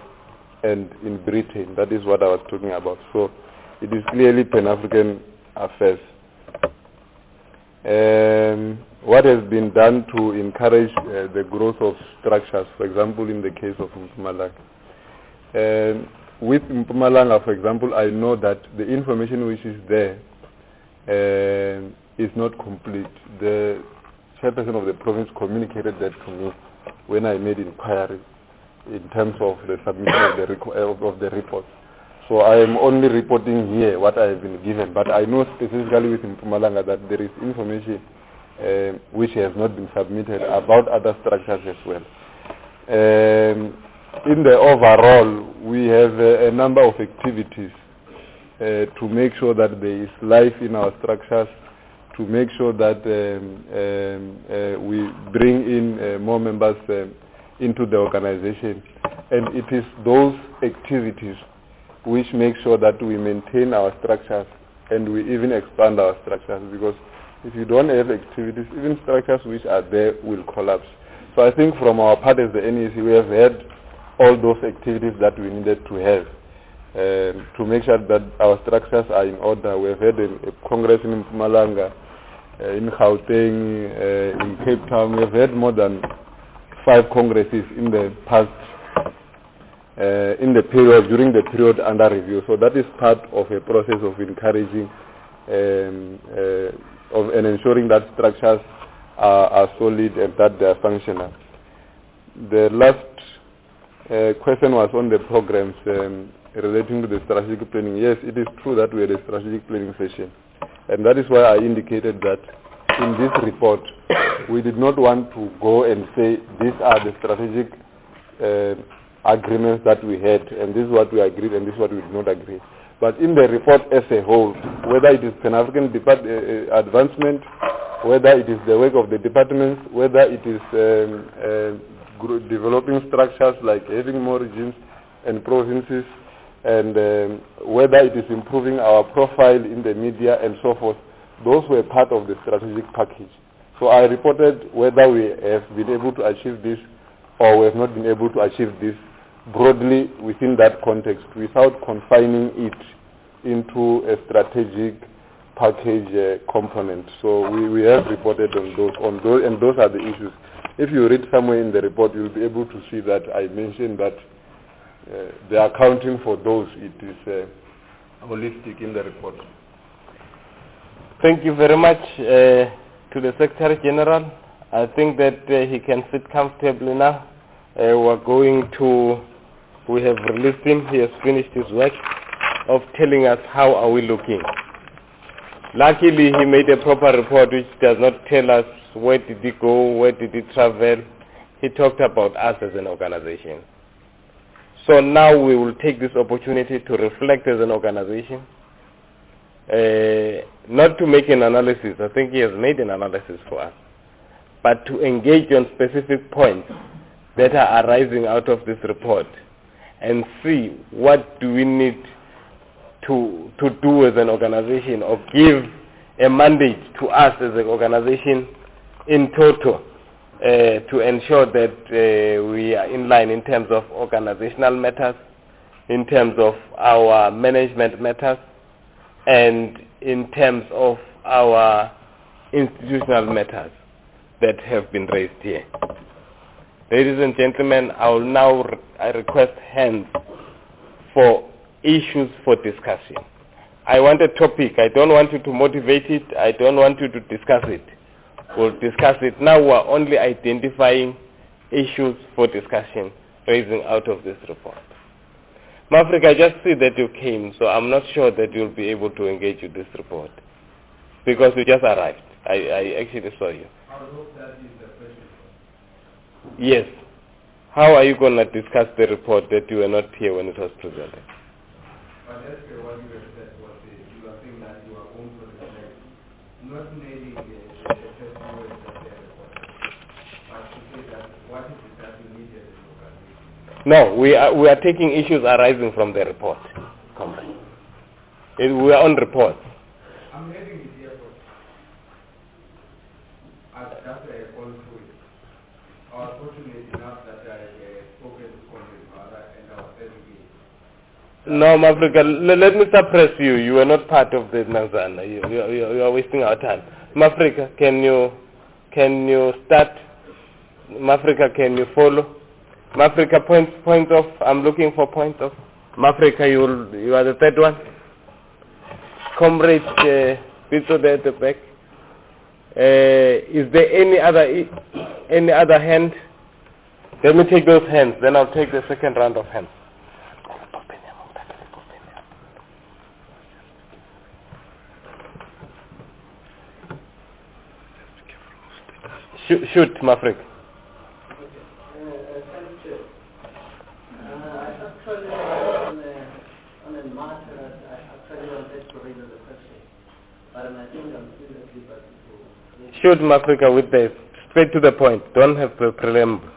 and in Britain. That is what I was talking about. So it is clearly Pan-African affairs. What has been done to encourage the growth of structures, for example, in the case of Mpumalanga. With Mpumalanga, for example, I know that the information which is there is not complete. The chairperson of the province communicated that to me when I made inquiry in terms of the submission of the report. So I am only reporting here what I have been given, but I know specifically with Mpumalanga that there is information which has not been submitted about other structures as well. In the overall, we have a number of activities to make sure that there is life in our structures, to make sure that we bring in more members into the organization. And it is those activities which make sure that we maintain our structures and we even expand our structures, because if you don't have activities, even structures which are there will collapse. So I think from our part as the NEC, we have had all those activities that we needed to have to make sure that our structures are in order. We have had a congress in Mpumalanga, in Gauteng, in Cape Town. We have had more than 5 congresses in the past, during the period under review. So that is part of a process of encouraging and ensuring that structures are solid and that they are functional. The last question was on the programs relating to the strategic planning. Yes, it is true that we had a strategic planning session, and that is why I indicated that in this report we did not want to go and say these are the strategic agreements that we had, and this is what we agreed and this is what we did not agree. But in the report as a whole, whether it is Pan-African advancement, whether it is the work of the departments, whether it is developing structures like having more regions and provinces, and whether it is improving our profile in the media and so forth, those were part of the strategic package. So I reported whether we have been able to achieve this or we have not been able to achieve this broadly within that context without confining it into a strategic package component. So we have reported on those, and those are the issues. If you read somewhere in the report, you'll be able to see that I mentioned that the accounting for those, it is holistic in the report. Thank you very much to the Secretary General. I think that he can sit comfortably now. We have released him. He has finished his work of telling us how are we looking. Luckily, he made a proper report which does not tell us where did he go, where did he travel. He talked about us as an organization. So now we will take this opportunity to reflect as an organization, not to make an analysis. I think he has made an analysis for us, but to engage on specific points that are arising out of this report and see what do we need to do as an organization, or give a mandate to us as an organization in total to ensure that we are in line in terms of organizational matters, in terms of our management matters, and in terms of our institutional matters that have been raised here. Ladies and gentlemen, I request hands for issues for discussion. I want a topic. I don't want you to motivate it. I don't want you to discuss it. We'll discuss it. Now we're only identifying issues for discussion raising out of this report. Mafrika, I just see that you came, so I'm not sure that you'll be able to engage with this report because you just arrived. I actually saw you. I hope that is the question. Yes. How are you going to discuss the report that you were not here when it was presented? But that's what you have said was you are saying that you are going to reflect, not naming the first words that they are reported, but to say that what is it that you needed in the organization? No, we are taking issues arising from the report. Comrade. We are on reports. I'm having it here, but that's why I gone through it. I was fortunate enough that I spoken to Mmbara and I was telling him. No, Mafrika, let me suppress you. You are not part of the Nanzana. You are wasting our time. Mafrika, can you start? Mafrika, can you follow? Mafrika, point off. I'm looking for point off. Mafrika, you are the third one. Comrade Pito there at the back. Is there any other hand? Let me take those hands. Then I'll take the second round of hands. Shoot, Mafrik. I actually on a matter that I actually wanted to raise as a question, but I think I'm still at liberty to... Shoot, Mafrika, with the straight to the point. Don't have to preamble.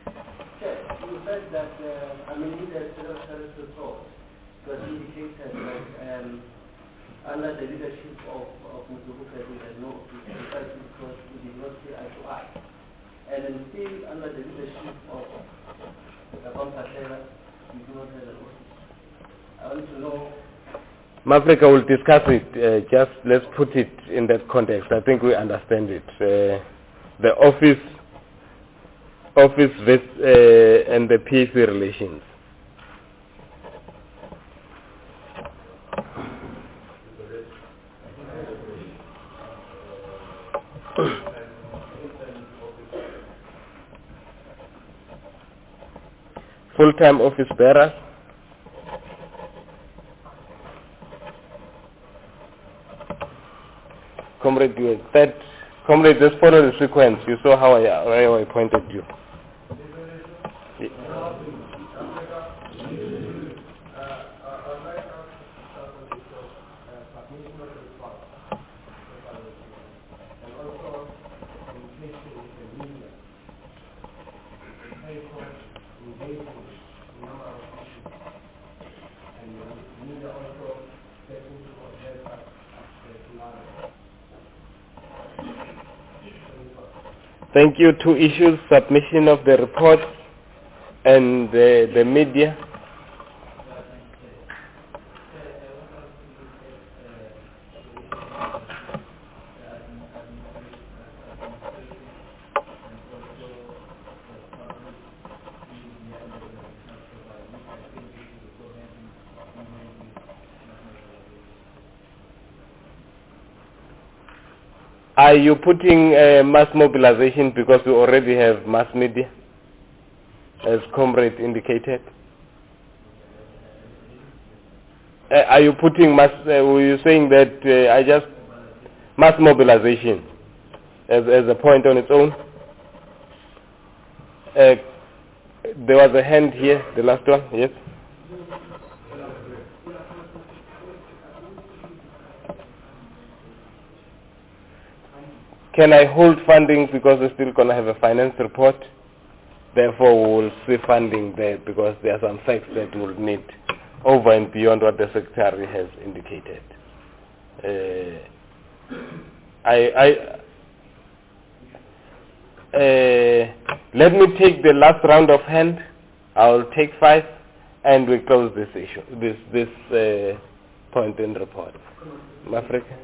Okay, you said that, in the service report, it was indicated that under the leadership of Mutubuka, we had no office, because we did not see eye to eye. And then still under the leadership of the Patera, we do not have an office. I want to know... Mafrika will discuss it. Just let's put it in that context. I think we understand it. The office and the PAYCO relations. Full-time office bearers. Comrade, just follow the sequence. You saw how I pointed you. Thank you. Two issues: submission of the report and the media. Are you putting mass mobilization because we already have mass media, as Comrade indicated? Are you putting mass, were you saying that mass mobilization as a point on its own? There was a hand here, the last one, yes? Can I hold funding because we're still going to have a finance report? Therefore, we will see funding there because there are some facts that we'll need over and beyond what the Secretary has indicated. Let me take the last round of hand. I'll take 5 and we close this issue, this point in report. Africa?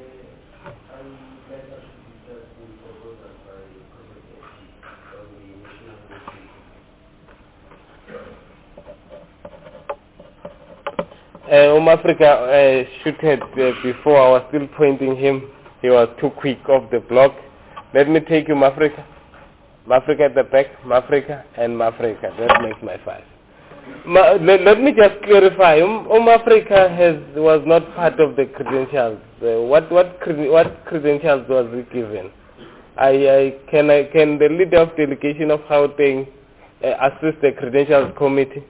Africa shooted before. I was still pointing him. He was too quick off the block. Let me take you, Africa. Africa at the back, Africa and Africa. That makes my 5. Let me just clarify. Africa was not part of the credentials. What credentials was he given? Can the leader of delegation of Gauteng assist the credentials committee?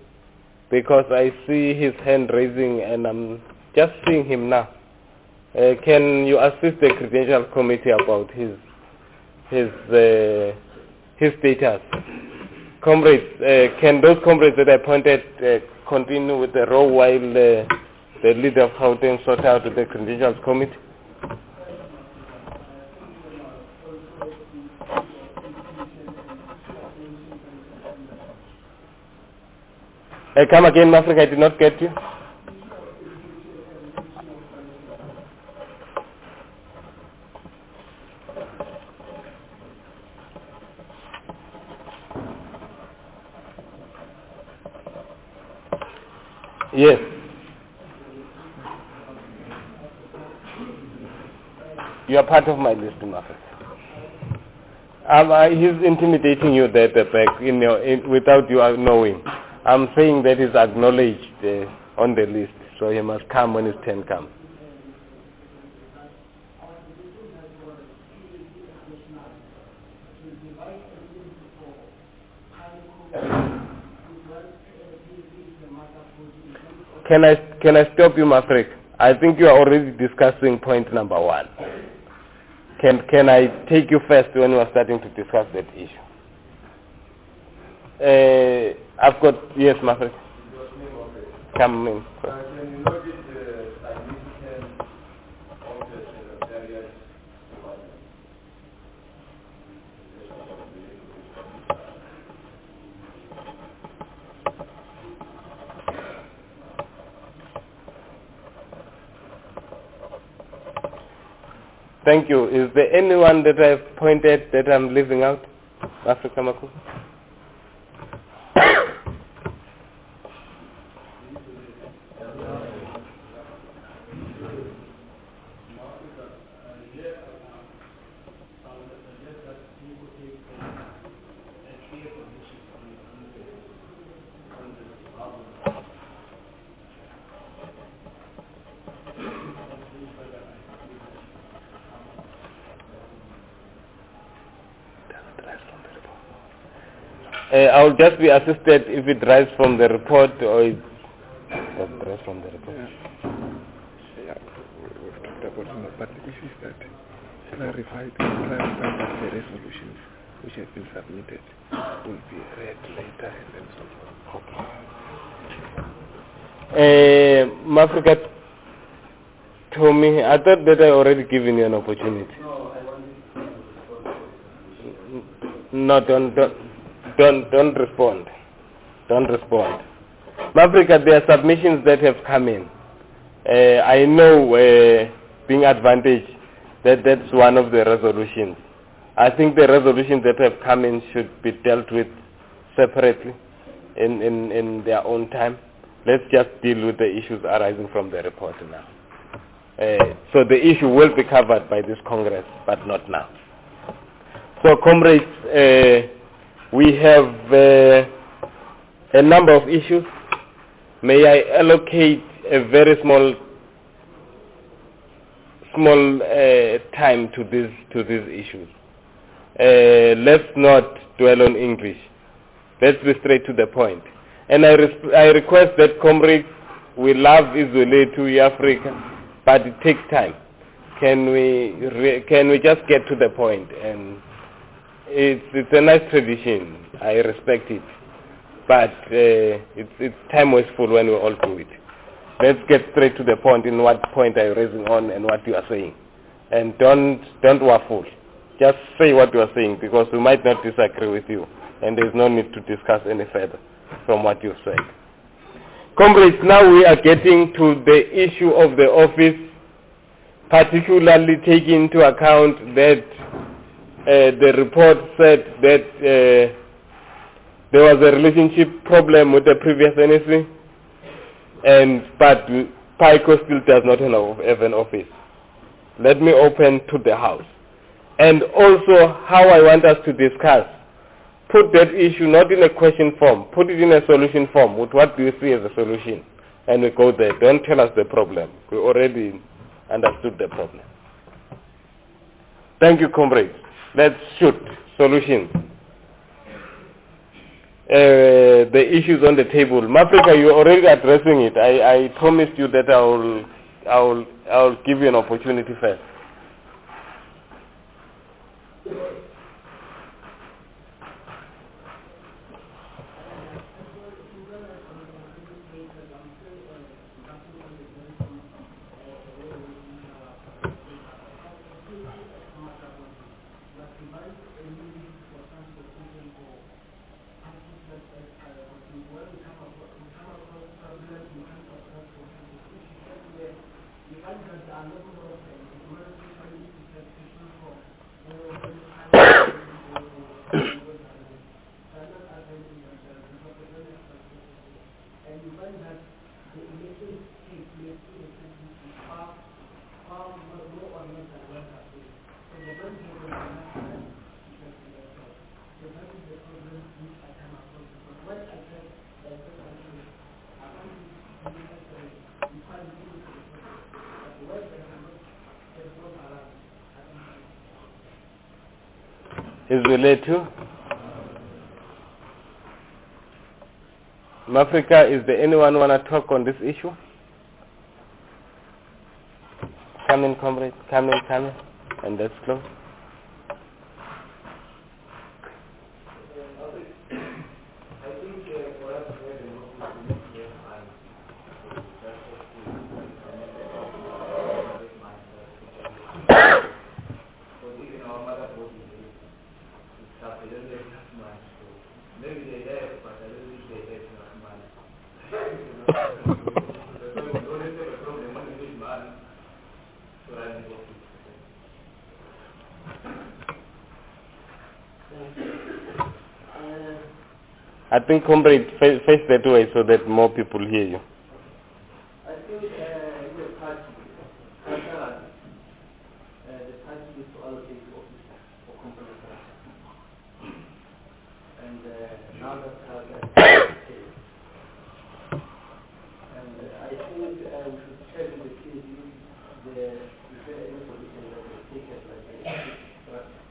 Because I see his hand raising and I'm just seeing him now. Can you assist the credentials committee about his status? Comrades, can those comrades that I appointed continue with the role while the leader of Gauteng sort out the credentials committee? Come again, Africa, I did not get you. Yes. You are part of my list, Africa. He's intimidating you there at the back without you knowing. I'm saying that is acknowledged on the list, so he must come when his turn comes. Can I stop you, Mafrek? I think you are already discussing point number 1. Can I take you first when we are starting to discuss that issue? I've got, yes, Mafrek. Come in. Can you notice the significance of the Secretariat department? Thank you. Is there anyone that I've pointed that I'm leaving out? Africa Maku? I'll just be assisted if it derives from the report or it derives from the report. Yeah, we've talked about it, but the issue is that clarified that the resolutions which have been submitted will be read later and then so forth. Okay. Mafrika Tommy, I thought that I already given you an opportunity. No, don't respond. Don't respond. Mafrika, there are submissions that have come in. I know, being advantaged, that's one of the resolutions. I think the resolutions that have come in should be dealt with separately in their own time. Let's just deal with the issues arising from the report now. So the issue will be covered by this Congress, but not now. So, comrades, we have a number of issues. May I allocate a very small time to these issues. Let's not dwell on English. Let's be straight to the point. And I request that, comrades, we love Izole to Africa, but it takes time. Can we just get to the point? And it's a nice tradition. I respect it, but it's time wasteful when we all do it. Let's get straight to the point in what point are you raising on and what you are saying, and don't waffle. Just say what you are saying, because we might not disagree with you, and there's no need to discuss any further from what you've said. Comrades, now we are getting to the issue of the office, particularly taking into account that the report said that there was a relationship problem with the previous NSC, but PAYCO still does not have an office. Let me open to the House. And also how I want us to discuss. Put that issue not in a question form, put it in a solution form. With what do you see as a solution? And we go there. Don't tell us the problem. We already understood the problem. Thank you, comrades. Let's shoot solutions. The issues on the table. Mafrika, you're already addressing it. I promised you that I'll give you an opportunity first. Is related to Mafrika? Is there anyone want to talk on this issue? Come in, comrade. Come in, and let's close. I think, comrade, face that way so that more people hear you. I think the party is to allocate the office for component production. And now that and I think we should check in the case if there is any position that is taken like a structure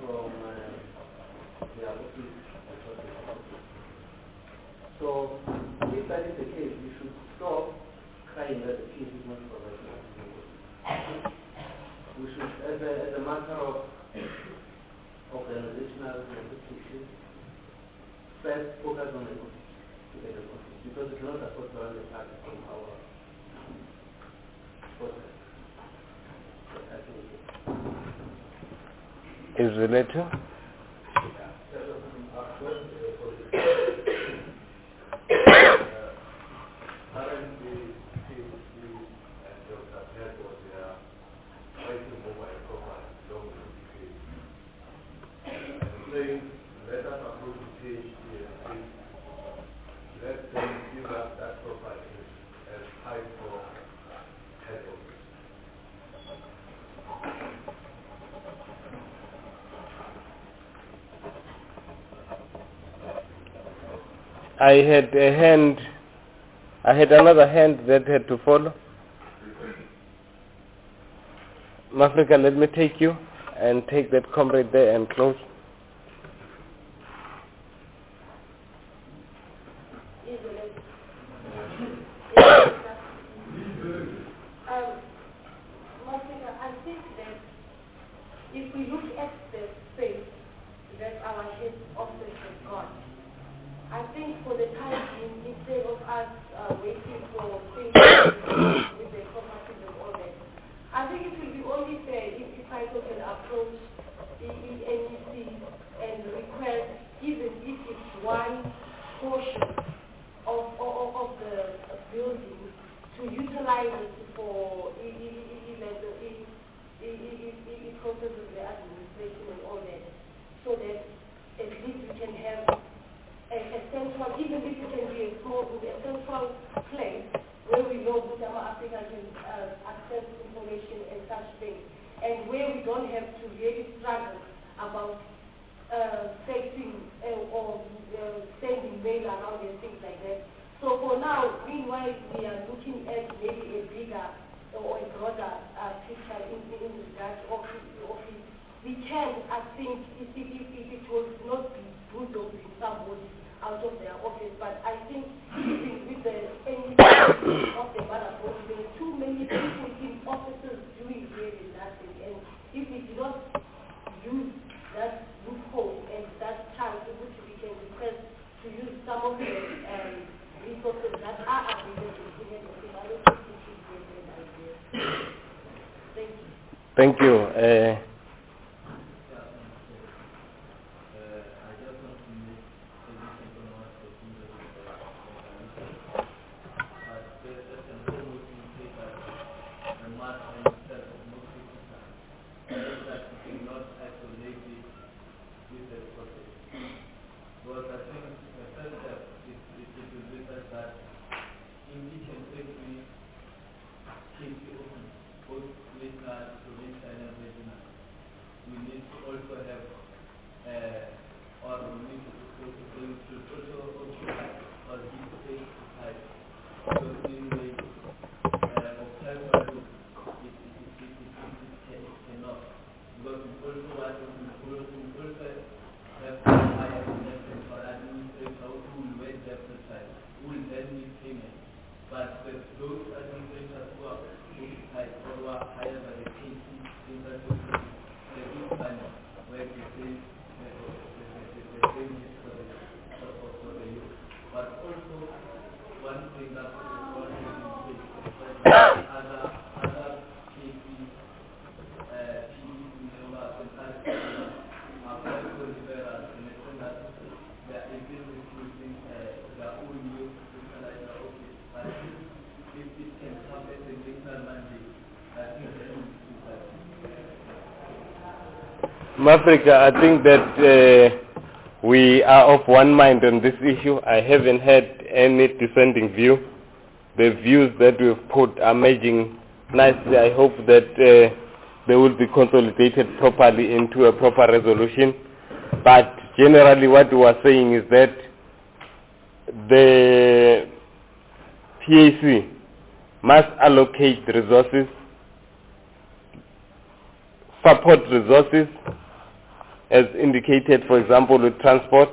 from their office. So, if that is the case, we should stop crying that the case is not provided. We should, as a matter of organizational issues, first focus on the office, because it's not supposed to run the party from our focus. Is related? I had another hand that had to follow. Mafrika, let me take you and take that comrade there and close. I think that if we look at the space that our head office has got, I think for the time being, instead of us waiting for things with the properties and all that, I think it will be only fair if PAYCO can approach the NEC and request, even if it's one portion of the building, to utilize it for processes the administration and all that, so that at least we can have a central, even if it can be a central place where we know which our Africa can access information and such things, and where we don't have to really struggle about faxing or sending mail around and things like that. So for now, meanwhile, we are looking at maybe a bigger or a broader picture in regard to office. We can, I think, if it will not be bulldozing somebody out of their office, but I think even with the NEC of the Mmbara, there are too many people in offices doing really nothing, and if we do not use that loophole and that chance in which we can request to use some of the resources that are available in the office, I don't think it should be a bad idea. Thank you. Thank you. Mafrika, I think that we are of one mind on this issue. I haven't had any dissenting view. The views that we've put are merging nicely. I hope that they will be consolidated properly into a proper resolution. But generally what we are saying is that the PAC must allocate resources, support resources, as indicated, for example, with transport,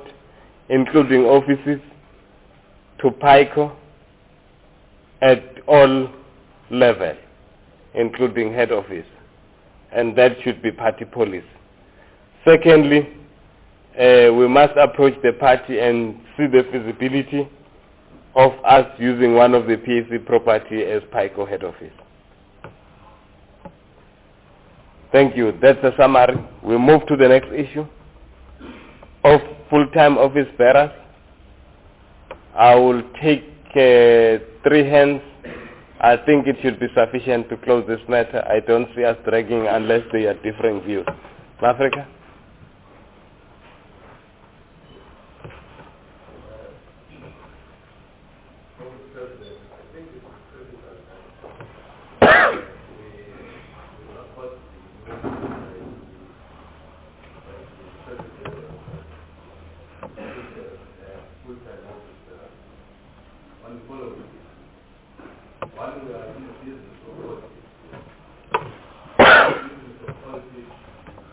including offices, to PAYCO at all levels, including head office. And that should be party policy. Secondly, we must approach the party and see the feasibility of us using one of the PAC property as PAYCO head office. Thank you. That's a summary. We move to the next issue of full-time office bearers. I will take 3 hands. I think it should be sufficient to close this matter. I don't see us dragging unless they are different views. Africa? the following. One, we are in the business of politics. The business of politics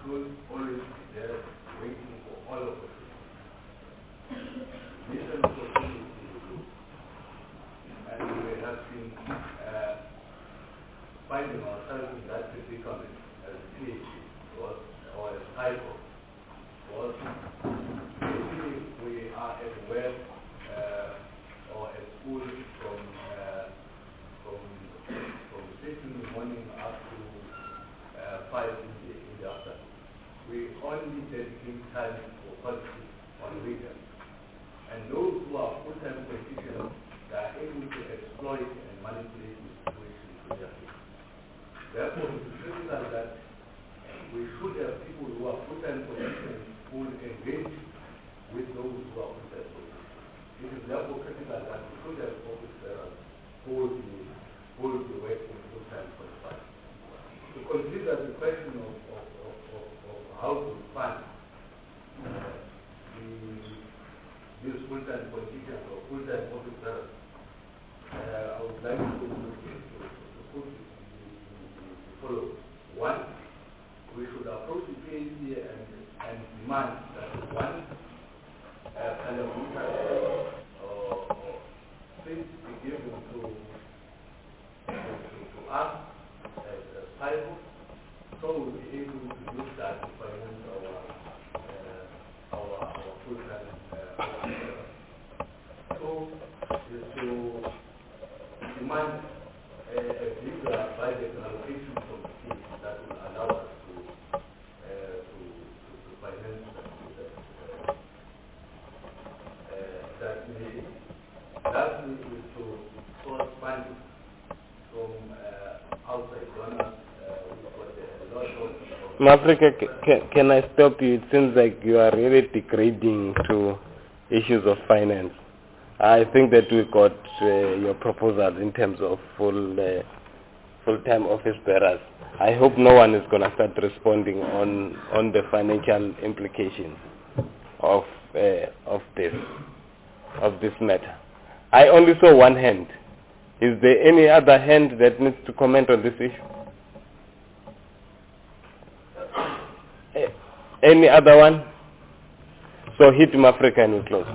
should always be there waiting for all of us. Listen to the and we have been finding ourselves in that predicament as PAYCO or as PAYCO. Basically, we are at work or at school from 6 in the morning up to 5 in the afternoon. We only dedicate time for politics on weekends. And those who are full-time politicians, they are able to exploit and manipulate the situation to their favor. Therefore, it is critical that we should have people who are full-time politicians who will engage with those who are full-time politicians. It is therefore critical that we should have office bearers who will be working full-time for the party. To consider the question of how to fund these full-time politicians or full-time office bearers, I would like to put the following. One, we should approach the PAC and demand that one parliamentary seat be given to us as PAYCO, so we'll be able to use that to finance our full-time officers. So is to demand a bigger budget allocation from the state that will allow us to finance that mission. Lastly is to source funding from outside donors, which was a lot of... Mafrika, can I stop you? It seems like you are really degrading to issues of finance. I think that we got your proposal in terms of full-time office bearers. I hope no one is going to start responding on the financial implications of this matter. I only saw one hand. Is there any other hand that needs to comment on this issue? Any other one? So hit Africa and we close.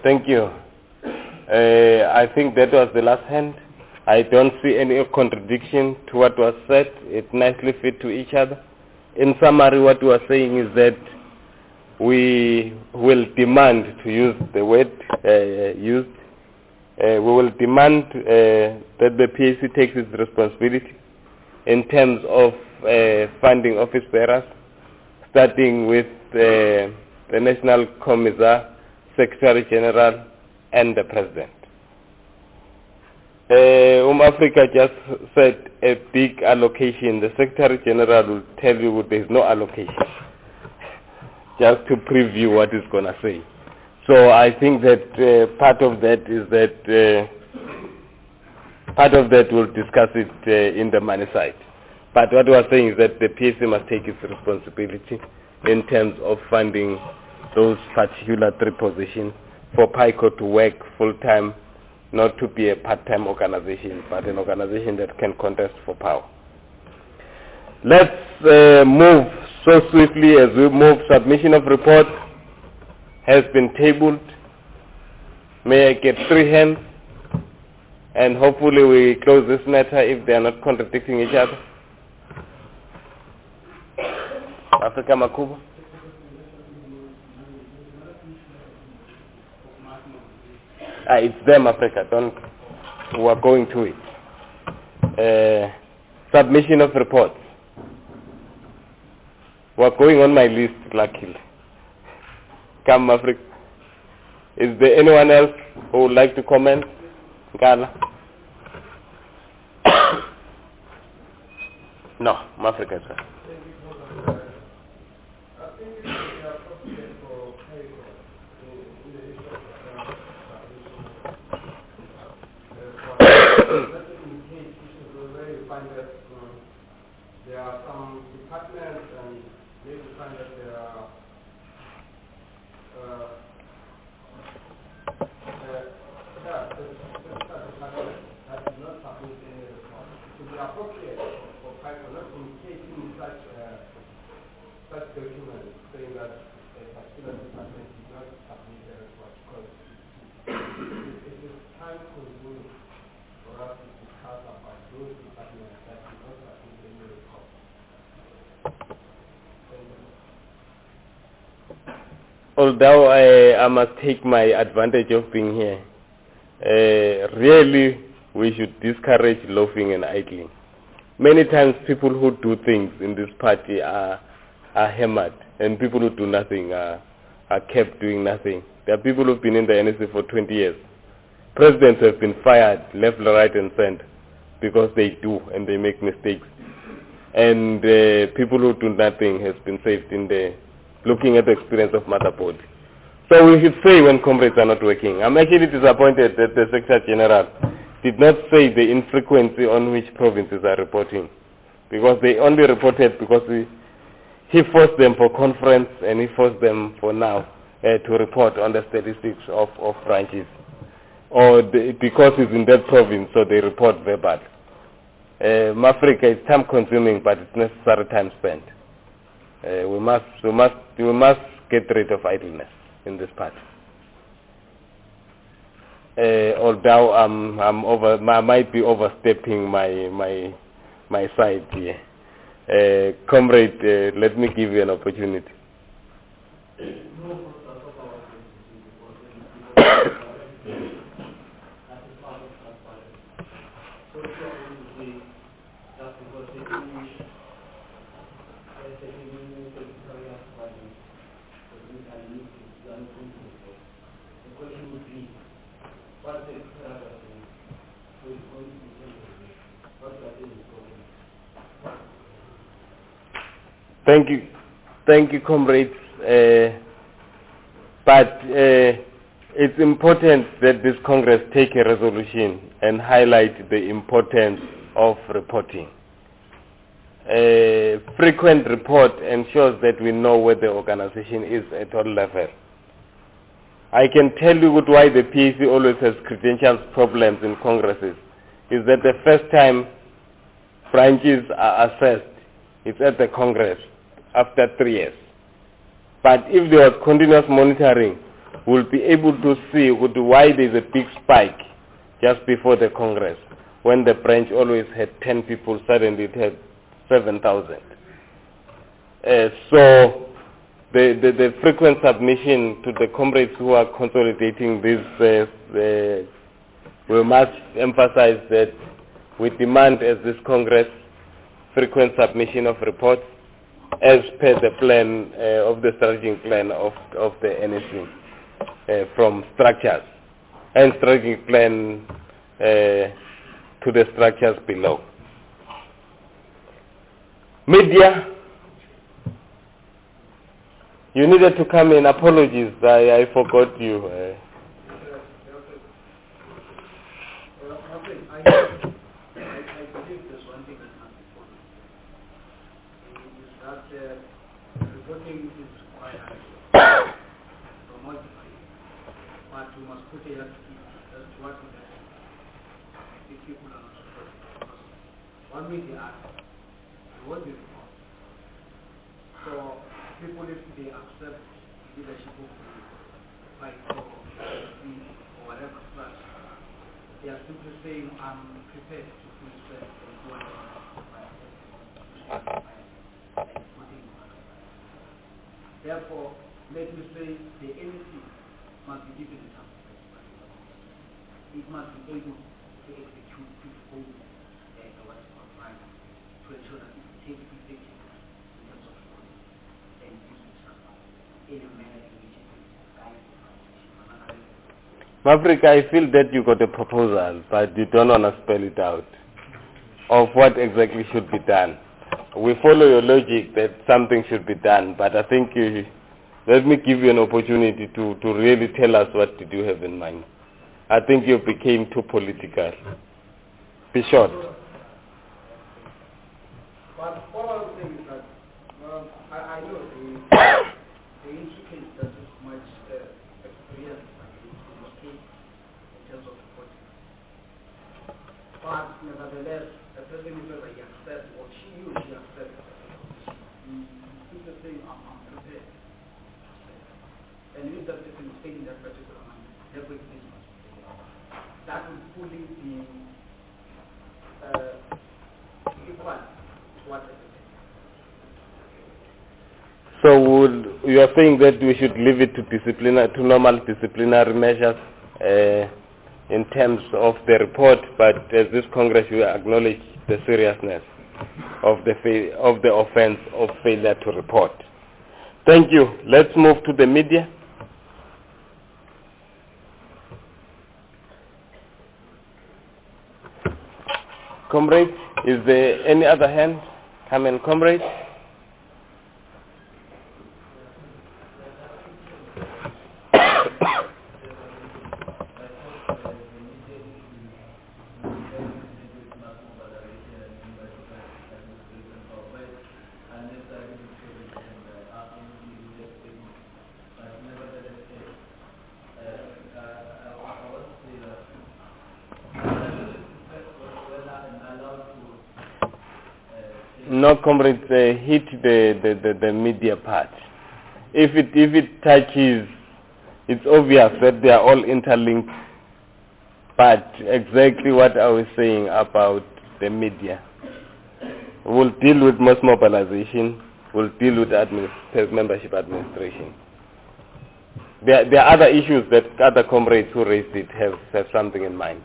Thank you. I think that was the last hand. I don't see any contradiction to what was said. It nicely fit to each other. In summary, what we are saying is that we will demand, to use the word used, we will demand that the PAC takes its responsibility in terms of funding office bearers, starting with the National Commissar, Secretary General, and the President. Africa just said a big allocation. The Secretary General will tell you there is no allocation, just to preview what he's going to say. So I think that part of that is that we'll discuss it in the money side. But what we are saying is that the PAC must take its responsibility in terms of funding those particular 3 positions for PAYCO to work full-time, not to be a part-time organization, but an organization that can contest for power. Let's move so swiftly as we move. Submission of report has been tabled. May I get 3 hands? And hopefully we close this matter if they are not contradicting each other. Africa Makuba. It's them, Africa. We are going to it. Submission of reports. We are going on my list, luckily. Come, Africa. Is there anyone else who would like to comment? Gala. No, Africa, sir. I think it would be appropriate for PAYCO in the issue of let's indicate issues where you find that there are some departments and maybe find that there are department that is not submit any report. It would be appropriate for PAYCO not indicating such documents saying that a particular department did not submit a report because it is time consuming for us to discuss about those departments that did not submit any report. Thank you. Although I must take my advantage of being here, really we should discourage loafing and idling. Many times people who do things in this party are hammered, and people who do nothing are kept doing nothing. There are people who have been in the NSA for 20 years. Presidents have been fired left, right, and center because they do and they make mistakes. And people who do nothing has been saved in the looking at the experience of motherboard. So we should say when comrades are not working. I'm actually disappointed that the Secretary General did not say the infrequency on which provinces are reporting, because they only reported because he forced them for conference and he forced them for now to report on the statistics of branches. Or because it's in that province, so they report verbal. Africa is time consuming, but it's necessary time spent. We must get rid of idleness in this part. Although I might be overstepping my side here. Comrade, let me give you an opportunity. Thank you, comrades. But it's important that this Congress take a resolution and highlight the importance of reporting. Frequent report ensures that we know where the organization is at all levels. I can tell you why the PAC always has credentials problems in Congresses is that the first time branches are assessed, it's at the Congress after 3 years. But if there was continuous monitoring, we'll be able to see why there's a big spike just before the Congress. When the branch always had 10 people, suddenly it had 7,000. So the frequent submission to the comrades who are consolidating this, we must emphasize that we demand as this Congress frequent submission of reports as per the plan of the strategic plan of the NSC from structures and strategic plan to the structures below. Media, you needed to come in. Apologies, I forgot you. I believe there's one thing that must be followed. Is that reporting is quite hard to modify, but we must put a yardstick as to what we have if people are not supporting. Because one way they ask, they won't be reported. So people, if they accept leadership of the PAYCO or whatever class, they are simply saying, I'm prepared to fully spend and do whatever Therefore, let me say the NSC must be given a chance. It must be able to execute its own what's called plan to ensure that it takes effective in terms of reporting and use it in a manner in which it guides the transition. Maverick, I feel that you got a proposal, but you don't want to spell it out of what exactly should be done. we follow your logic that something should be done, but I think let me give you an opportunity to really tell us what did you have in mind. I think you became too political. Be short. But what I was saying is that I know the intricate doesn't much experience in the case in terms of reporting. But nevertheless, a person is whether he accepts or she accepts the thing, I'm prepared. And if that person is taking that particular money, therefore it is that would fully be equal to what the So you are saying that we should leave it to normal disciplinary measures in terms of the report, but as this Congress you acknowledge the seriousness of the offense of failure to report. Thank you. Let's move to the media. Comrade, is there any other hand? Come in, comrade. No, comrades, hit the media part. If it touches, it's obvious that they are all interlinked. But exactly what I was saying about the media, we'll deal with mass mobilization. We'll deal with membership administration. There are other issues that other comrades who raised it have something in mind.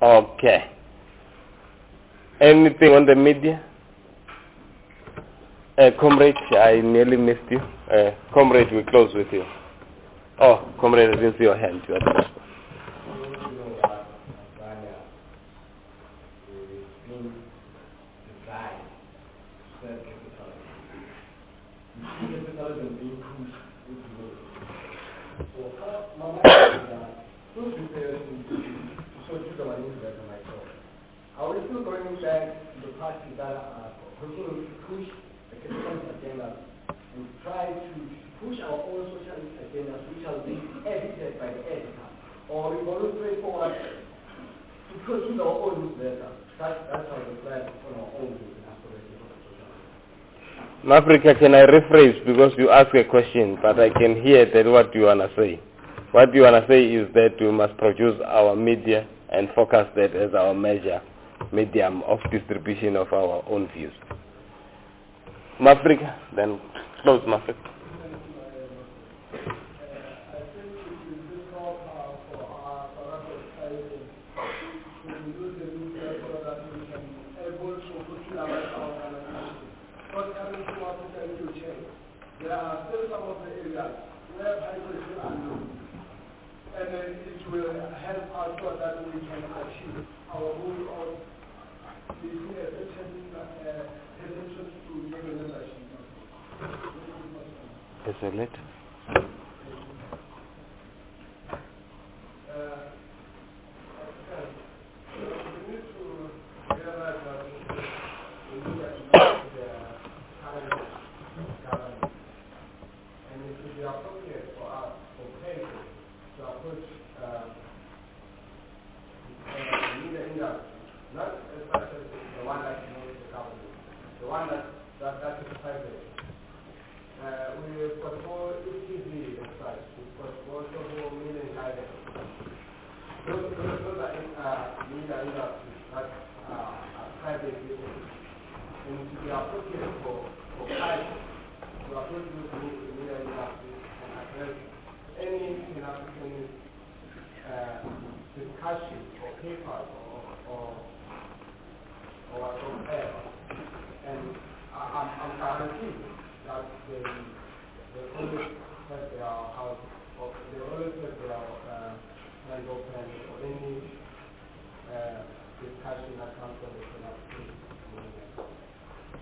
Okay. Anything on the media? Comrade, I nearly missed you. Comrade, we close with you. Oh, comrade, I didn't see your hand. You are Are we still going back to the parties that are continuing to push the capitalist agenda and try to push our own social agendas, which are being edited by the editor? Or we go straightforward to produce our own newsletter? That's how we plan on our own aspirations of social. Africa, can I rephrase, because you asked a question, but I can hear that what you want to say. What you want to say is that we must produce our media and focus that as our medium of distribution of our own views. Mafrica, then close Mafrica. There are still some of the areas where PAYCO is still unknown. And then it will help us so that we can achieve our goal of making a certain percentage to give a membership. Is it late? We need to realize that we need to achieve the current government. And it would be appropriate for us, for PAYCO, to approach the media industry, not as such as the one that knows the government, the one that is private. We've got more ETV websites, we've got also more media guidance. Those are media industries that are private businesses. And it would be appropriate for PAYCO to approach those media industries and address any African discussion or papers or whatever. And I'm guaranteed that they always have their house, or they always have their hands open for any that comes from the Senate.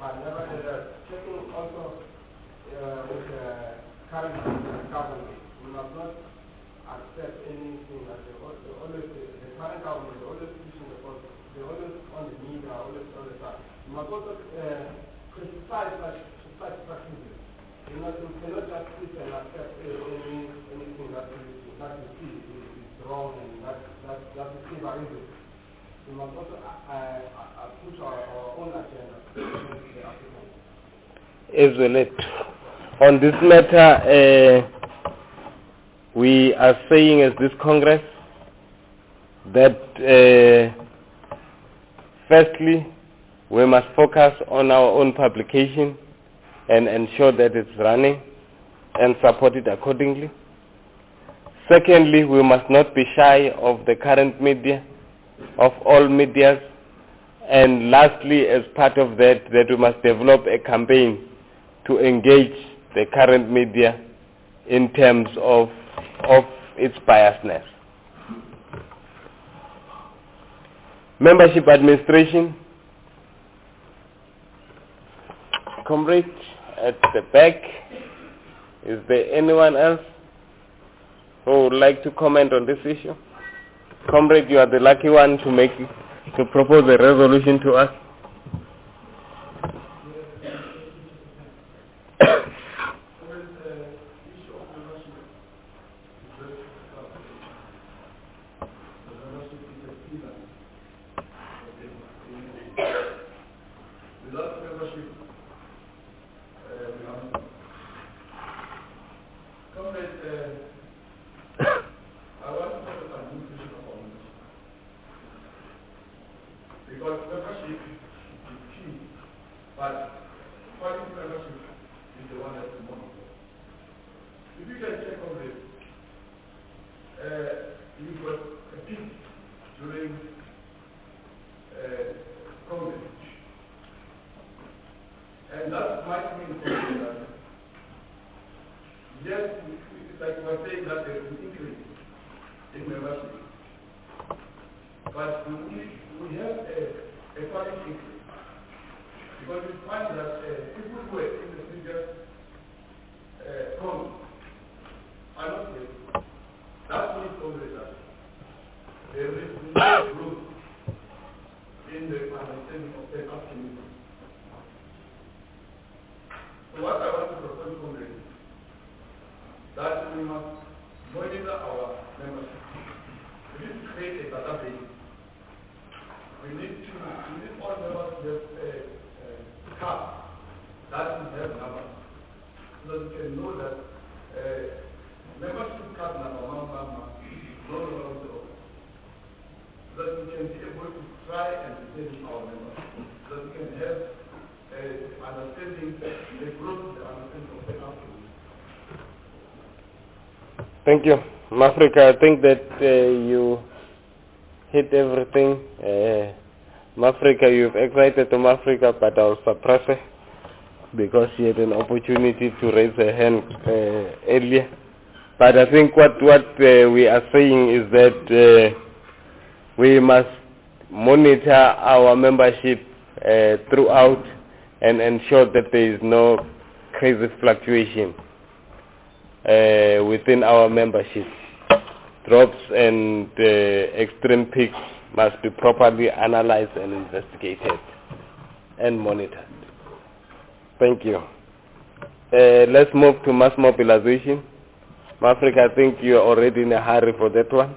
But nevertheless, checking also with the current government, we must not accept anything that the current government, they always pushing the post, they always on the media, always on the side. We must also criticize such practices. You cannot just sit and accept anything that you see is wrong and that is favorism. We must also push our own agenda to the Africans. Excellent. On this matter, we are saying as this Congress that firstly, we must focus on our own publication and ensure that it's running and support it accordingly. Secondly, we must not be shy of the current media, of all medias. And lastly, as part of that we must develop a campaign to engage the current media in terms of its biasness. Membership administration. Comrade at the back, is there anyone else who would like to comment on this issue? Comrade, you are the lucky one to propose a resolution to us. Without membership, I want to focus on inclusion of our membership. Because membership is key, but quality membership is the one that's the most important. If you can check on this, you've got a peak during COVID. And that might mean that, yes, it's like we're saying that there's an increase in membership. But we have a quality increase. Because we find that people who are in the previous COVID are not here. That means only that there is no growth in the understanding of the community. So what I want to propose from this, that we must monitor our membership. We need to create a database. We need all members to have a card that will have numbers, so that we can know that membership card number is no longer the office. So that we can be able to try and retain our members. So that we can have understanding the growth, the understanding of the country. Thank you. Mafrika, I think that you hit everything. Mafrika, you've excited to Mafrika, but I'll suppress her because she had an opportunity to raise her hand earlier. But I think what we are saying is that we must monitor our membership throughout and ensure that there is no crazy fluctuation within our membership. Drops and extreme peaks must be properly analyzed and investigated and monitored. Thank you. Let's move to mass mobilization. Africa, I think you are already in a hurry for that one.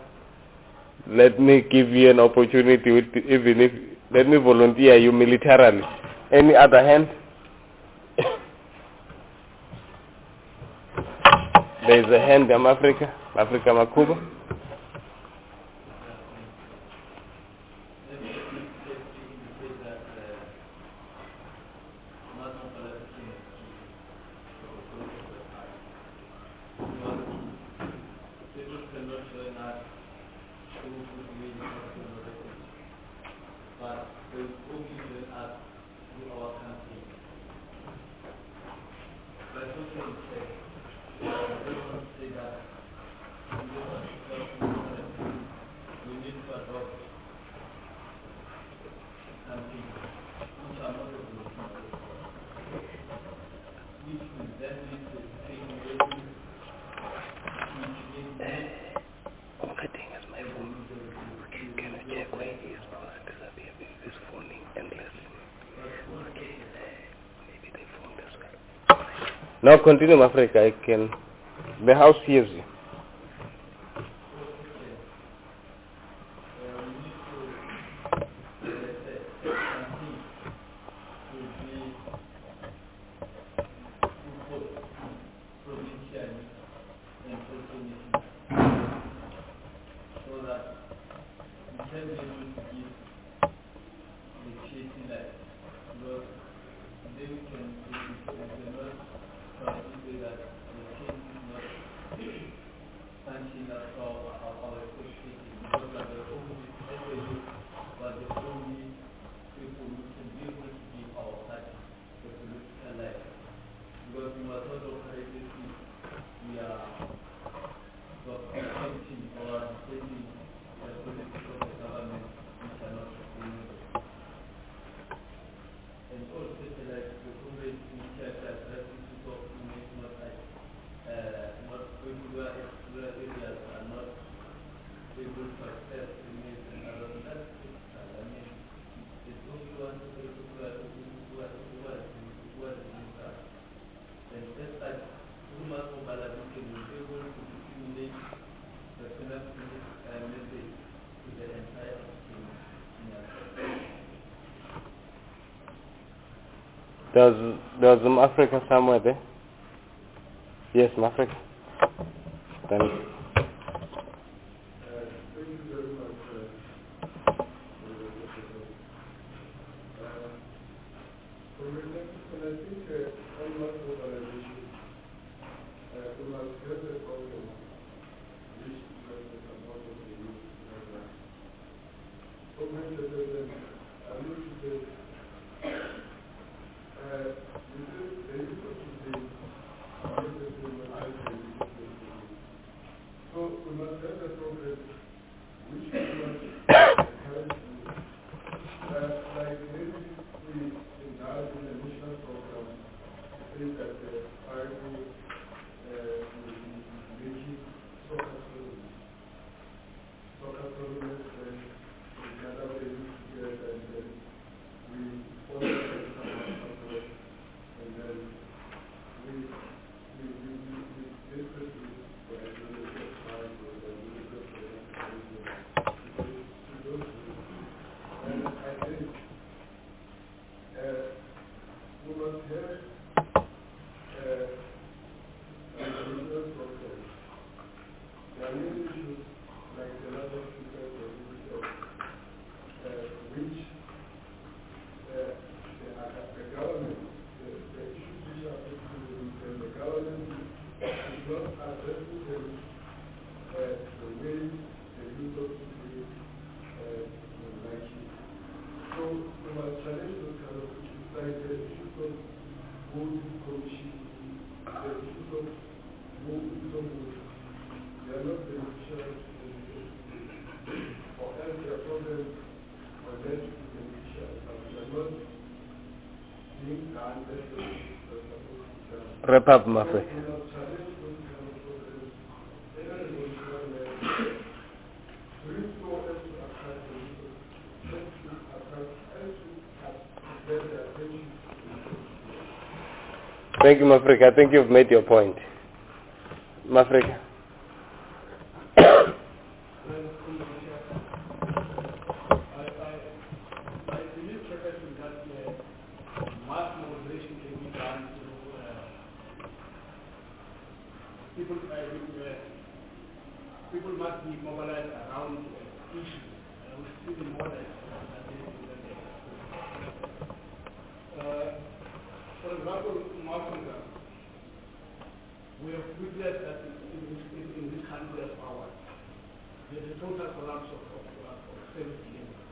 Let me give you an opportunity, let me volunteer you militarily. Any other hand? There is a hand in Africa Makuba. Now continue, Africa. I can. The house hears you. There's Africa somewhere there. Yes, Africa. Then. Thank you very much. For your next, and I think on mass mobilization, we must have the problem which is the support of the youth. For me, the president, I need to say, the use of today, so we must have a program which we must encourage you. Like maybe we indulge in a national program, say that PAYCO will be making soccer tournaments when we gather the youth together and then we organize some afterwards and then we basically and I think we must have a regional program. There are many issues like the lot of speakers which the government, the issues which are affecting the government is not addressing them the way the youth of today would like it. So we must challenge those kind of issues, like the issues of voting commission, the issues of voting votes. They are not beneficial to the youth. For us, their problems are meant to be beneficial, but they are not being done as they're supposed to be done. Wrap up, my friend. So we must challenge those kind of problems. Thank you, Mafrika. I think you've made your point. Mafrika. I believe perfectly that mass mobilization can be done through people must be mobilized around issues. We see the models for example, Malcolm, we have witnessed that in this country of ours, there's a total collapse of service delivery.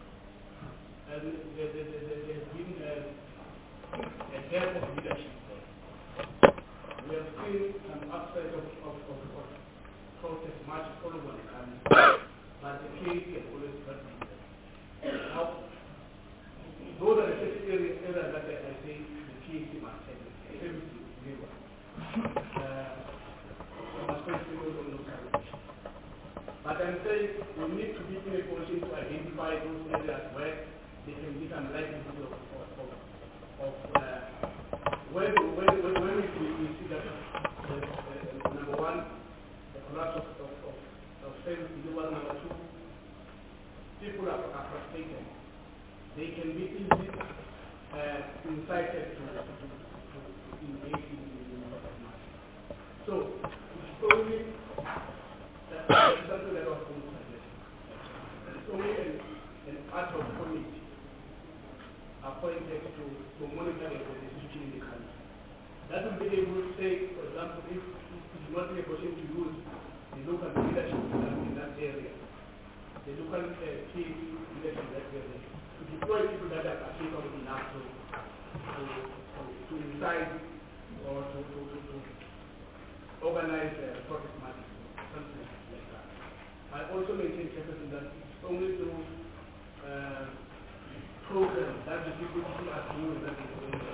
And there's been a dearth of leadership there. We have seen some aspect of protest marches all over the country, but the KEC has always not been there. Now, those are the six areas that I say the KEC must have service delivery. Must continue on those kind of issues. But I'm saying we need to be in a position to identify those areas where they can be some likelihood of when we see that offense level number 2, people are frustrated. They can be easily incited to engage in the matter. So, it's only something that was it's only an ad hoc committee appointed to monitor the situation in the country. That will be able to say, for example, if it's not in a position to use the local leadership in that area, the local key leadership in that area, to deploy people that are capable enough to incite or to organize protest marches, something like that. I also maintain that it's only through programs that the people are doing that is going on.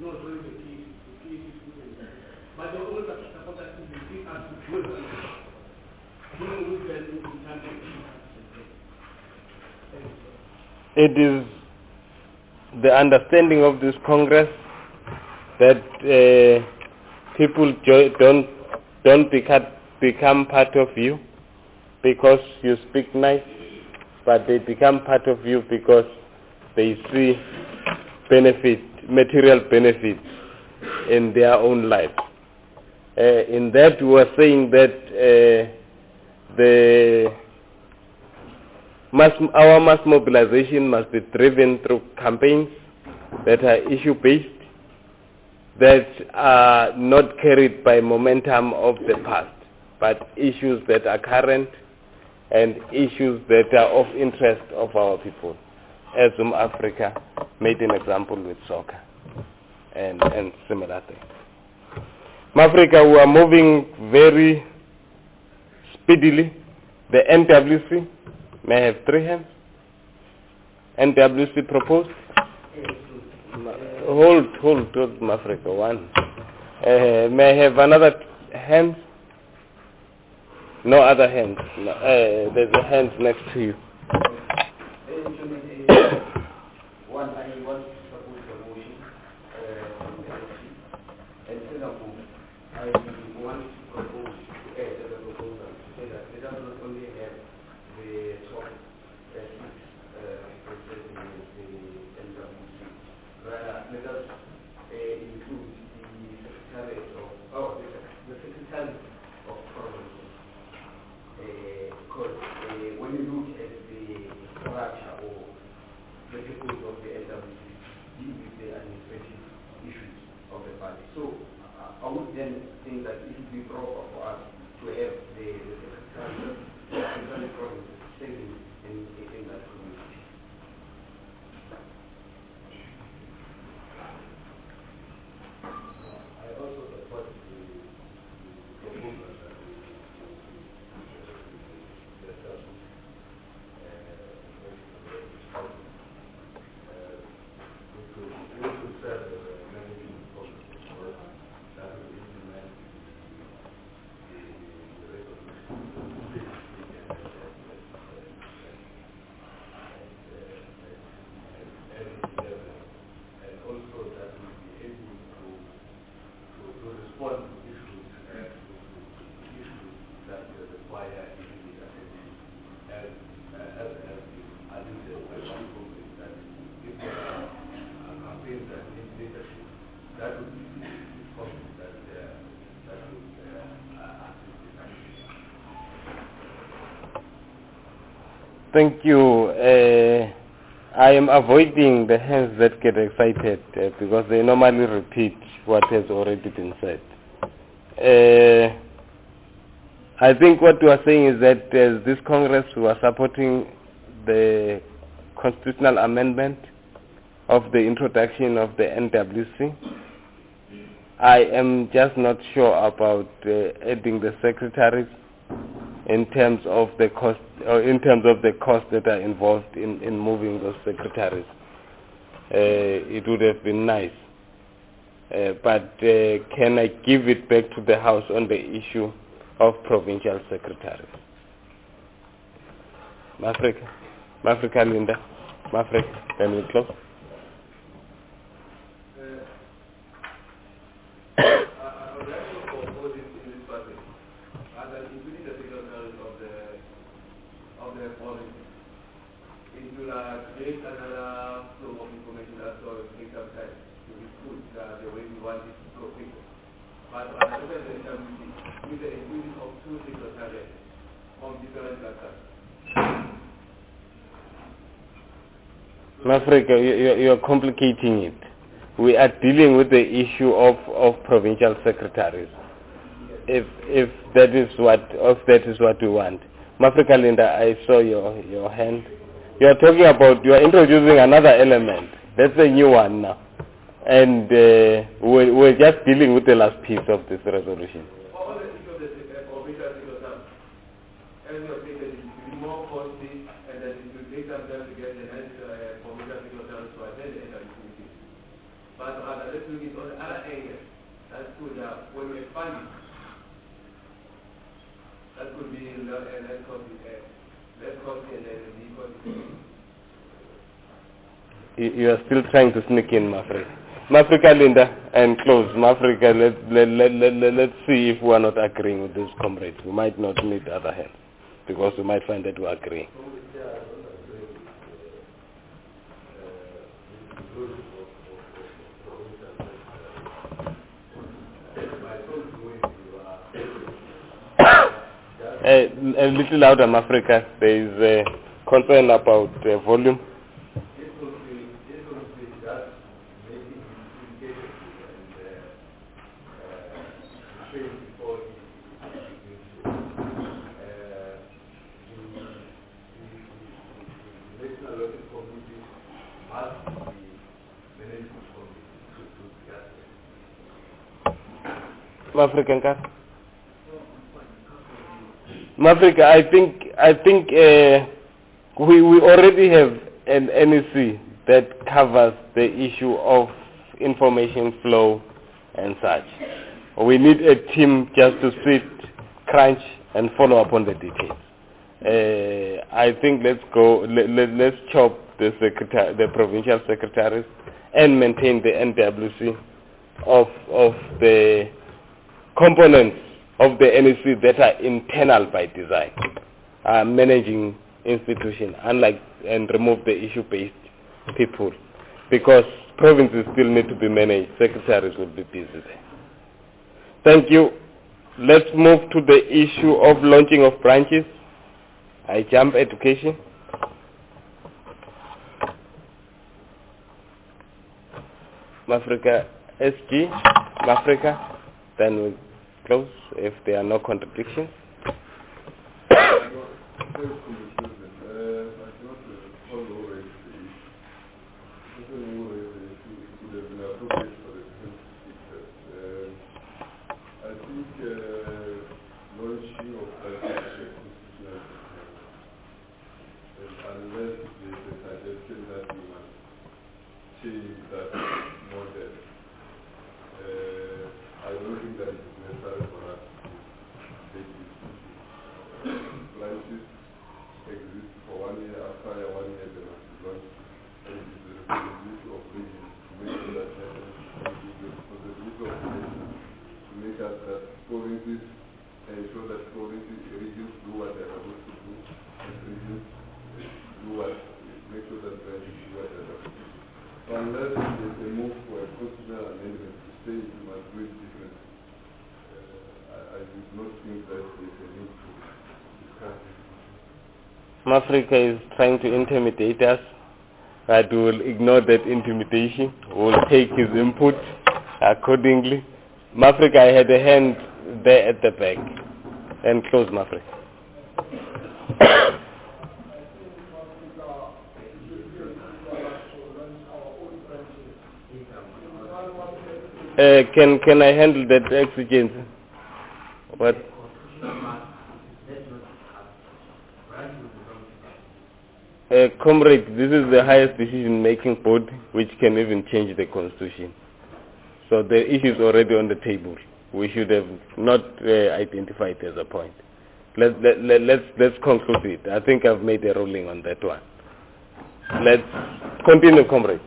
Not only the peace is good, but the only support that is the us to do it. Dealing with them in terms of It is the understanding of this Congress that people don't become part of you because you speak nice, but they become part of you because they see material benefits in their own lives. In that, we are saying that our mass mobilization must be driven through campaigns that are issue-based, that are not carried by momentum of the past, but issues that are current and issues that are of interest of our people. As Africa made an example with soccer and similar things. Africa, we are moving very speedily. The NWC may have 3 hands. NWC proposed. Hold, Africa, 1. May I have another hand? No other hand. No, there's a hand next to you. One, I want to support the motion and Singapore, I want to propose to add as a proposal to say that let us not only have the top 6 representing the NWC, rather let us include the Secretary of Provinces, because when you look at the structure or the purpose of the NWC deal with the administrative issues of the party. So I would then think that it would be proper for us to have the Secretary of Provinces sitting in that committee. I also support the proposal that the establishment Thank you. I am avoiding the hands that get excited because they normally repeat what has already been said. I think what we are saying is that this Congress we are supporting the constitutional amendment of the introduction of the NWC. I am just not sure about adding the secretaries in terms of the cost, that are involved in moving those secretaries. It would have been nice, but can I give it back to the House on the issue of provincial secretaries? Mafrika, Linda, can we close? I would like to propose in this passage as an reforming it will create another flow of information that will take some time to be put the way we want it to proceed. But when I look at the NWC, with the inclusion of two secretariats from different sectors. Africa, you're complicating it. We are dealing with the issue of provincial secretaries. If that is what we want. Mafrika Linda, I saw your hand. You are talking about, you are introducing another element. That's a new one now. And we're just dealing with the last piece of this resolution. All the issue of the provincial secretary, and you're saying that it will be more costly and that it will take some time to get the next provincial secretary to attend the NWC meeting. But let's look at on the other angle. That could, when we expand it, that could be less costly and then the costly. You are still trying to sneak in Mafrika Linda, and close. Mafrika, let's see if we are not agreeing with this comrades. We might not need other hands, because we might find that we are agreeing. A little louder, Mafrika. There is a concern about volume. Mafrika, I think we already have an NEC that covers the issue of information flow and such. We need a team just to sit, crunch, and follow up on the details. I think let's chop the provincial secretaries and maintain the NWC of the components of the NEC that are internal by design, managing institution, and remove the issue-based people, because provinces still need to be managed. Secretaries will be busy there. Thank you. Let's move to the issue of launching of branches. I jump education. Mafrika SG, Mafrika, then we close if there are no contradictions. Africa is trying to intimidate us, but we will ignore that intimidation. We will take his input accordingly. Mafrika, I had a hand there at the back. And close, Mafrika. Can I handle that exigence? What? Comrade, this is the highest decision-making body which can even change the constitution. So the issue is already on the table. We should have not identified it as a point. Let's conclude it. I think I've made a ruling on that one. Let's continue, comrade.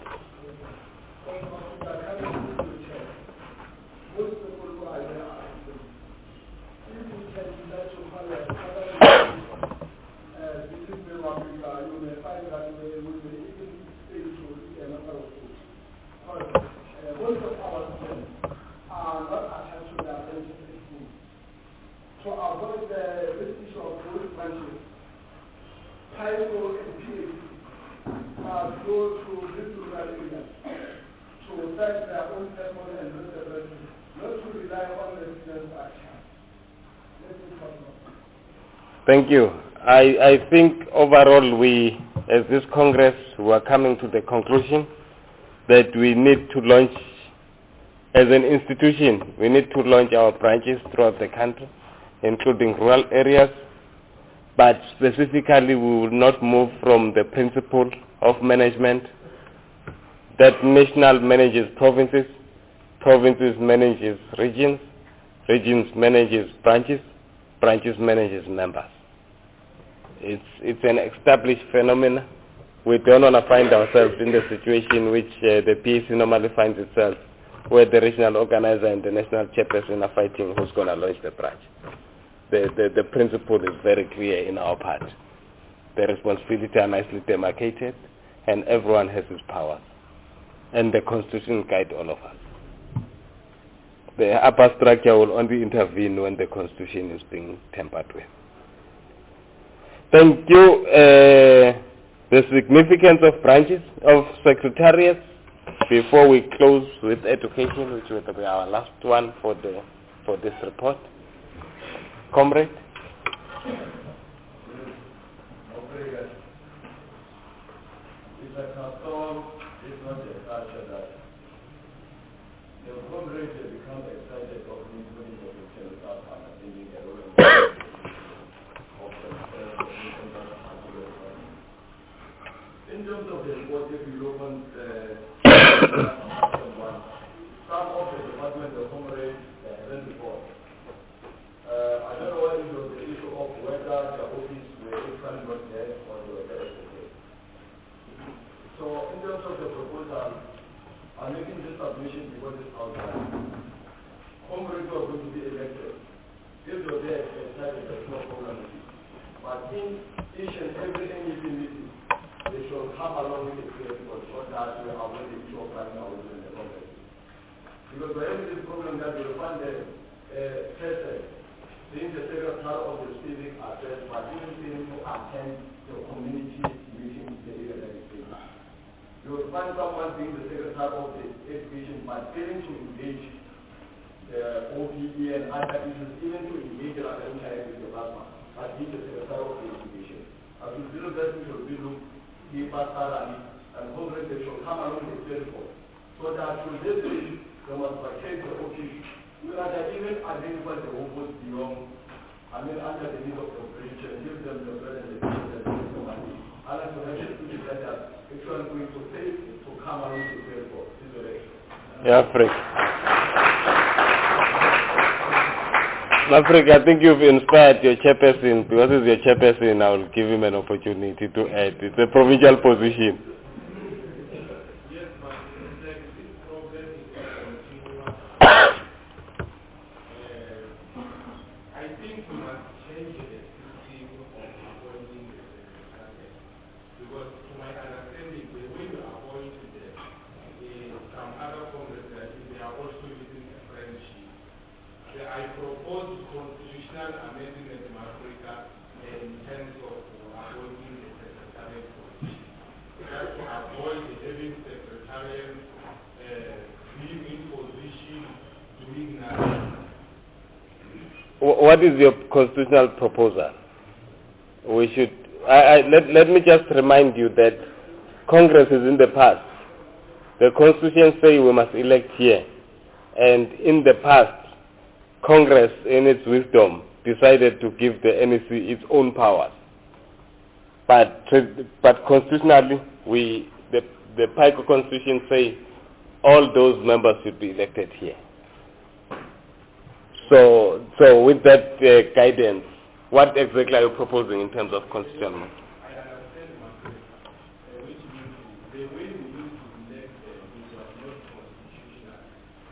branches, PAYCO and PAYCO go to these rural areas to set their own thermal and reservations, not to rely on residents' action. Let me talk about. Thank you. I think overall we, as this Congress, we are coming to the conclusion that we need to launch, as an institution, we need to launch our branches throughout the country, including rural areas, but specifically we will not move from the principle of management that national manages provinces, provinces manages regions, regions manages branches, branches manages members. It's an established phenomenon. We don't want to find ourselves in the situation which the PAC normally finds itself, where the regional organizer and the national chairperson are fighting who's going to launch the branch. The principle is very clear in our part. The responsibility are nicely demarcated, and everyone has his powers. And the Constitution guides all of us. The upper structure will only intervene when the Constitution is being tampered with. Thank you. The significance of branches, of secretariats, before we close with education, which will be our last one for this report. Comrade? It's a custom, it's not a culture that the comrades have become excited of including the themselves and attending their own of themselves. In terms of the report, if you look on some of the departments of comrades haven't reported. I don't know what it was the issue of whether the office were actually not there or they were there. So in terms of the proposal, I'm making this submission because it's outside. Comrades who are going to be elected, if you're there excited, there's no problem with it. But in each and every NEP meeting, they should come along with the clear report so that we avoid the issue of running away from the Congress. Because we're having this problem that we find the person being the secretary of the civic affairs, but even failing to attend the community meetings in the area that is taking. You will find someone being the secretary of the education, but failing to engage the OPE and other issues, even to engage the academic with the plasma, but being the secretary of the education. As you do that, you should be looked, give us salary, and Congress should come along with the report. So that through this way, they must vacate the office, so that they even identify the votes beyond, under the need of cooperation, give them the bread and the fish and the money. And as to mention to the that actually going to pay to come along to the report. This is the election. Yeah, Frank. Africa, I think you've inspired your chairperson. Because he's your chairperson, I will give him an opportunity to add. It's a provincial position. Yes, but this problem is continuous. I think we must change the system of appointing the secretary. Because to my understanding, the way you appoint them, some other congresses, they are also using a friendship. I propose constitutional amendment in Africa in terms of appointing the secretariat position. Just to avoid having secretariat being in position doing nothing. What is your constitutional proposal? We should. Let me just remind you that Congress is in the past. The Constitution says we must elect here, and in the past, Congress, in its wisdom, decided to give the NEC its own powers. But constitutionally, the PAYCO Constitution says all those members should be elected here. So with that guidance, what exactly are you proposing in terms of constitutional? I understand which means the way we used to elect them, it was not constitutional.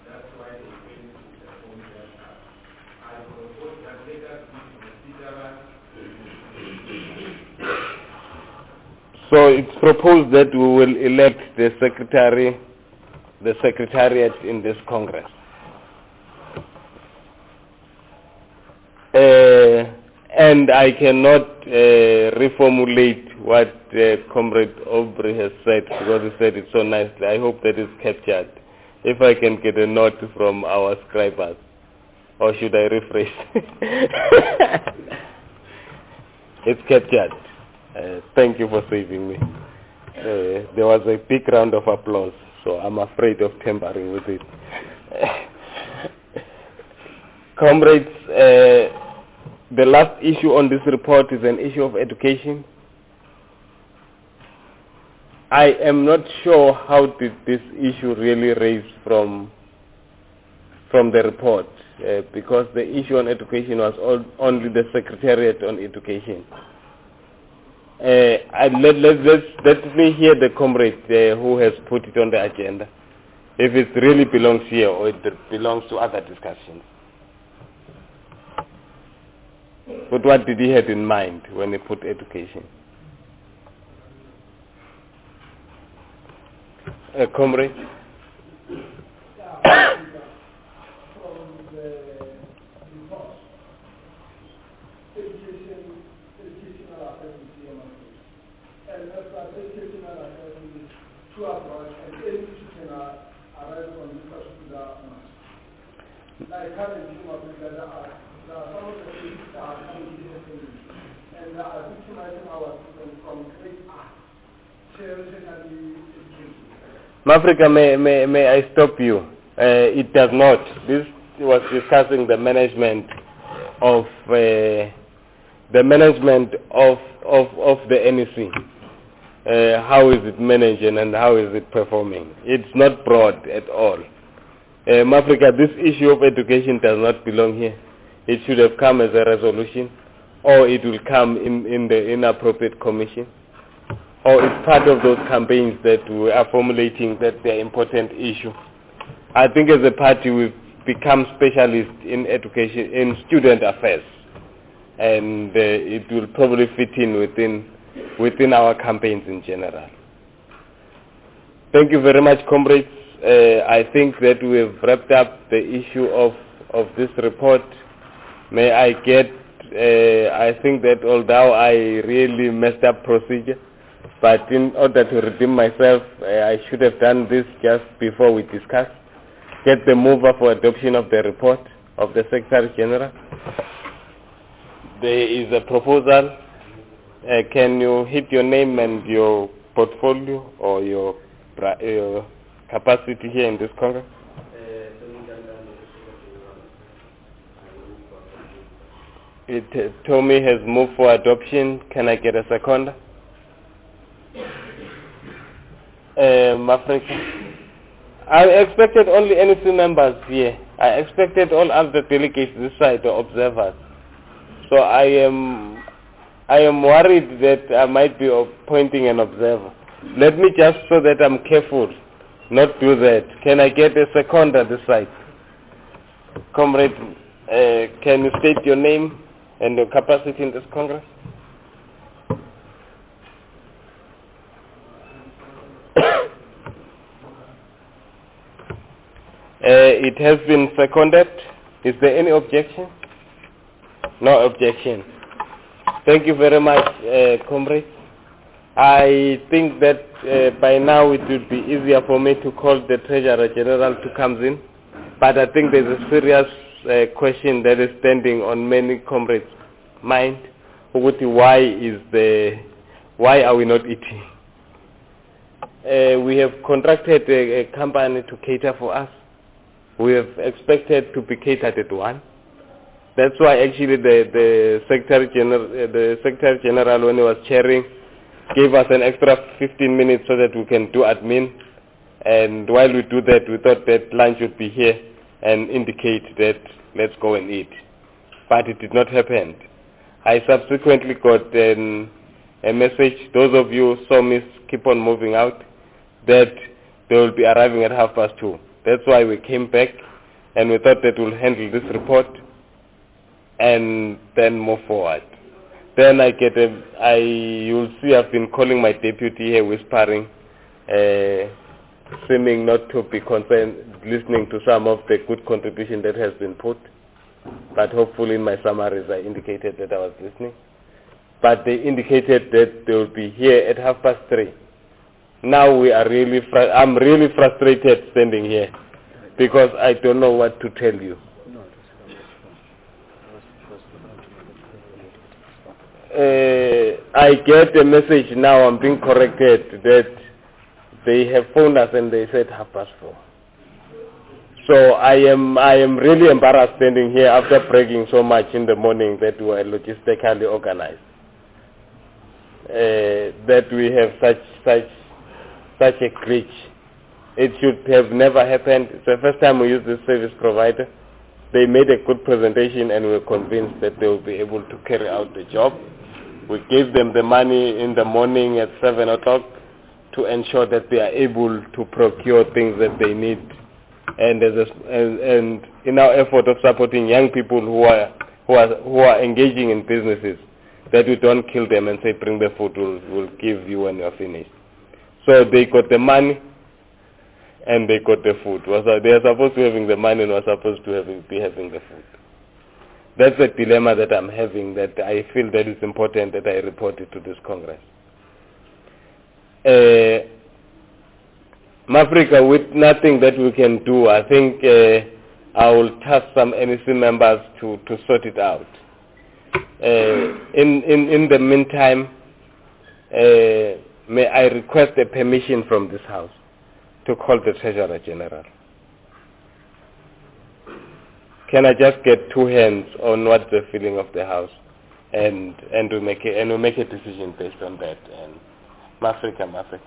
That's why they went to the own their task. I propose that let us be considerate. So it's proposed that we will elect the secretariat in this Congress. And I cannot reformulate what Comrade Aubrey has said because he said it so nicely. I hope that is captured. If I can get a note from our scribers, or should I rephrase? It's captured. Thank you for saving me. There was a big round of applause, so I'm afraid of tampering with it. Comrades, the last issue on this report is an issue of education. I am not sure how did this issue really raise from the report, because the issue on education was only the Secretariat on Education. Let me hear the comrade who has put it on the agenda, if it really belongs here or it belongs to other discussions. But what did he have in mind when he put education? Comrade? From the report, educational affairs is here, and as far as educational affairs is to approach and any issue can arise from this particular matter. Like currently, there are some of the things that are coming and they are victimizing our system from great art, theoretically education. Mafrika, may I stop you? It does not. This was discussing the management of the NEC. How is it managed and how is it performing? It's not broad at all. Mafrika, this issue of education does not belong here. It should have come as a resolution, or it will come in the inappropriate commission, or it's part of those campaigns that we are formulating that they're important issue. I think as a party we've become specialists in education, in student affairs, and it will probably fit in within our campaigns in general. Thank you very much, comrades. I think that we've wrapped up the issue of this report. May I get, I think that although I really messed up procedure, but in order to redeem myself, I should have done this just before we discuss. Get the mover for adoption of the report of the Secretary General. There is a proposal. Can you hit your name and your portfolio or your capacity here in this Congress? Tommy has moved for adoption. Can I get a second? Mafrika. I expected only NEC members here. I expected all other delegates this side or observers. So I am worried that I might be appointing an observer. Let me just, so that I'm careful, not do that. Can I get a second at this side? Comrade, can you state your name and your capacity in this Congress? It has been seconded. Is there any objection? No objection. Thank you very much, comrades. I think that by now it would be easier for me to call the Treasurer General to come in, but I think there's a serious question that is standing on many comrades' mind. Why are we not eating? We have contracted a company to cater for us. We have expected to be catered at 1. That's why actually the Secretary General, when he was chairing, gave us an extra 15 minutes so that we can do admin. And while we do that, we thought that lunch would be here and indicate that let's go and eat. But it did not happen. I subsequently got a message, those of you who saw me keep on moving out, that they will be arriving at 2:30. That's why we came back and we thought that we'll handle this report and then move forward. Then you'll see I've been calling my deputy here whispering, seeming not to be concerned, listening to some of the good contribution that has been put. But hopefully in my summaries I indicated that I was listening. But they indicated that they will be here at 3:30. Now we are really, I'm really frustrated standing here because I don't know what to tell you. I get a message now, I'm being corrected, that they have phoned us and they said 4:30. So I am really embarrassed standing here after bragging so much in the morning that we are logistically organized. That we have such a glitch. It should have never happened. It's the first time we use this service provider. They made a good presentation and we were convinced that they will be able to carry out the job. We gave them the money in the morning at 7 o'clock to ensure that they are able to procure things that they need. And in our effort of supporting young people who are engaging in businesses, that we don't kill them and say bring the food, we'll give you when you're finished. So they got the money and they got the food. They are supposed to be having the money and were supposed to be having the food. That's a dilemma that I'm having, that I feel that it's important that I report it to this Congress. Africa, with nothing that we can do, I think I will task some NEC members to sort it out. In the meantime, may I request a permission from this House to call the Treasurer General? Can I just get 2 hands on what's the feeling of the House, and we'll make a decision based on that. And Mafrika.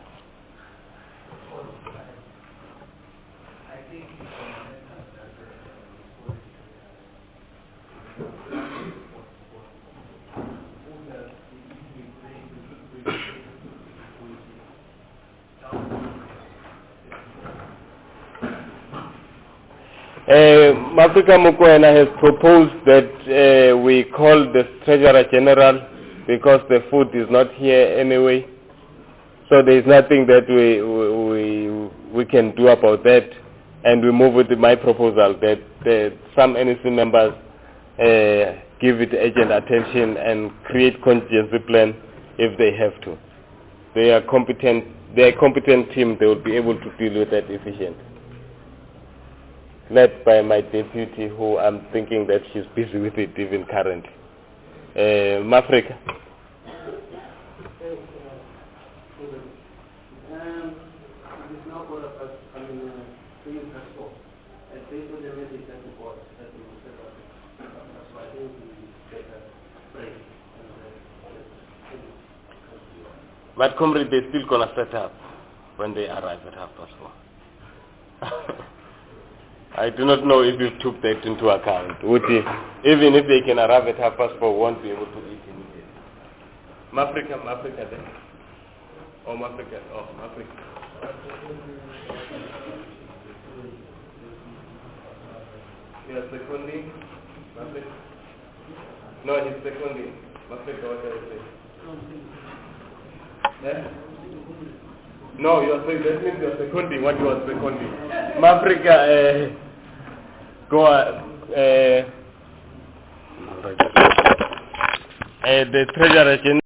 Mafrika Mukwena has proposed that we call the Treasurer General because the food is not here anyway. So there is nothing that we can do about that, and we move with my proposal that some NEC members give it urgent attention and create contingency plan if they have to. They are competent team. They will be able to deal with that efficiently. Led by my deputy, who I'm thinking that she's busy with it even currently. Mafrika. It is now called up as, being transport. And based on the message that you got, that you set up, so I think we get a break. But comrade, they're still going to set up when they arrive at 4:30. I do not know if you took that into account. Even if they can arrive at 4:30, won't be able to eat immediately. Mafrika then. Mafrika. You are seconding? Mafrika? No, he's seconding. Mafrika, what did I say? Yeah? No, you are saying that means you are seconding what you are seconding. Mafrika, the Treasurer General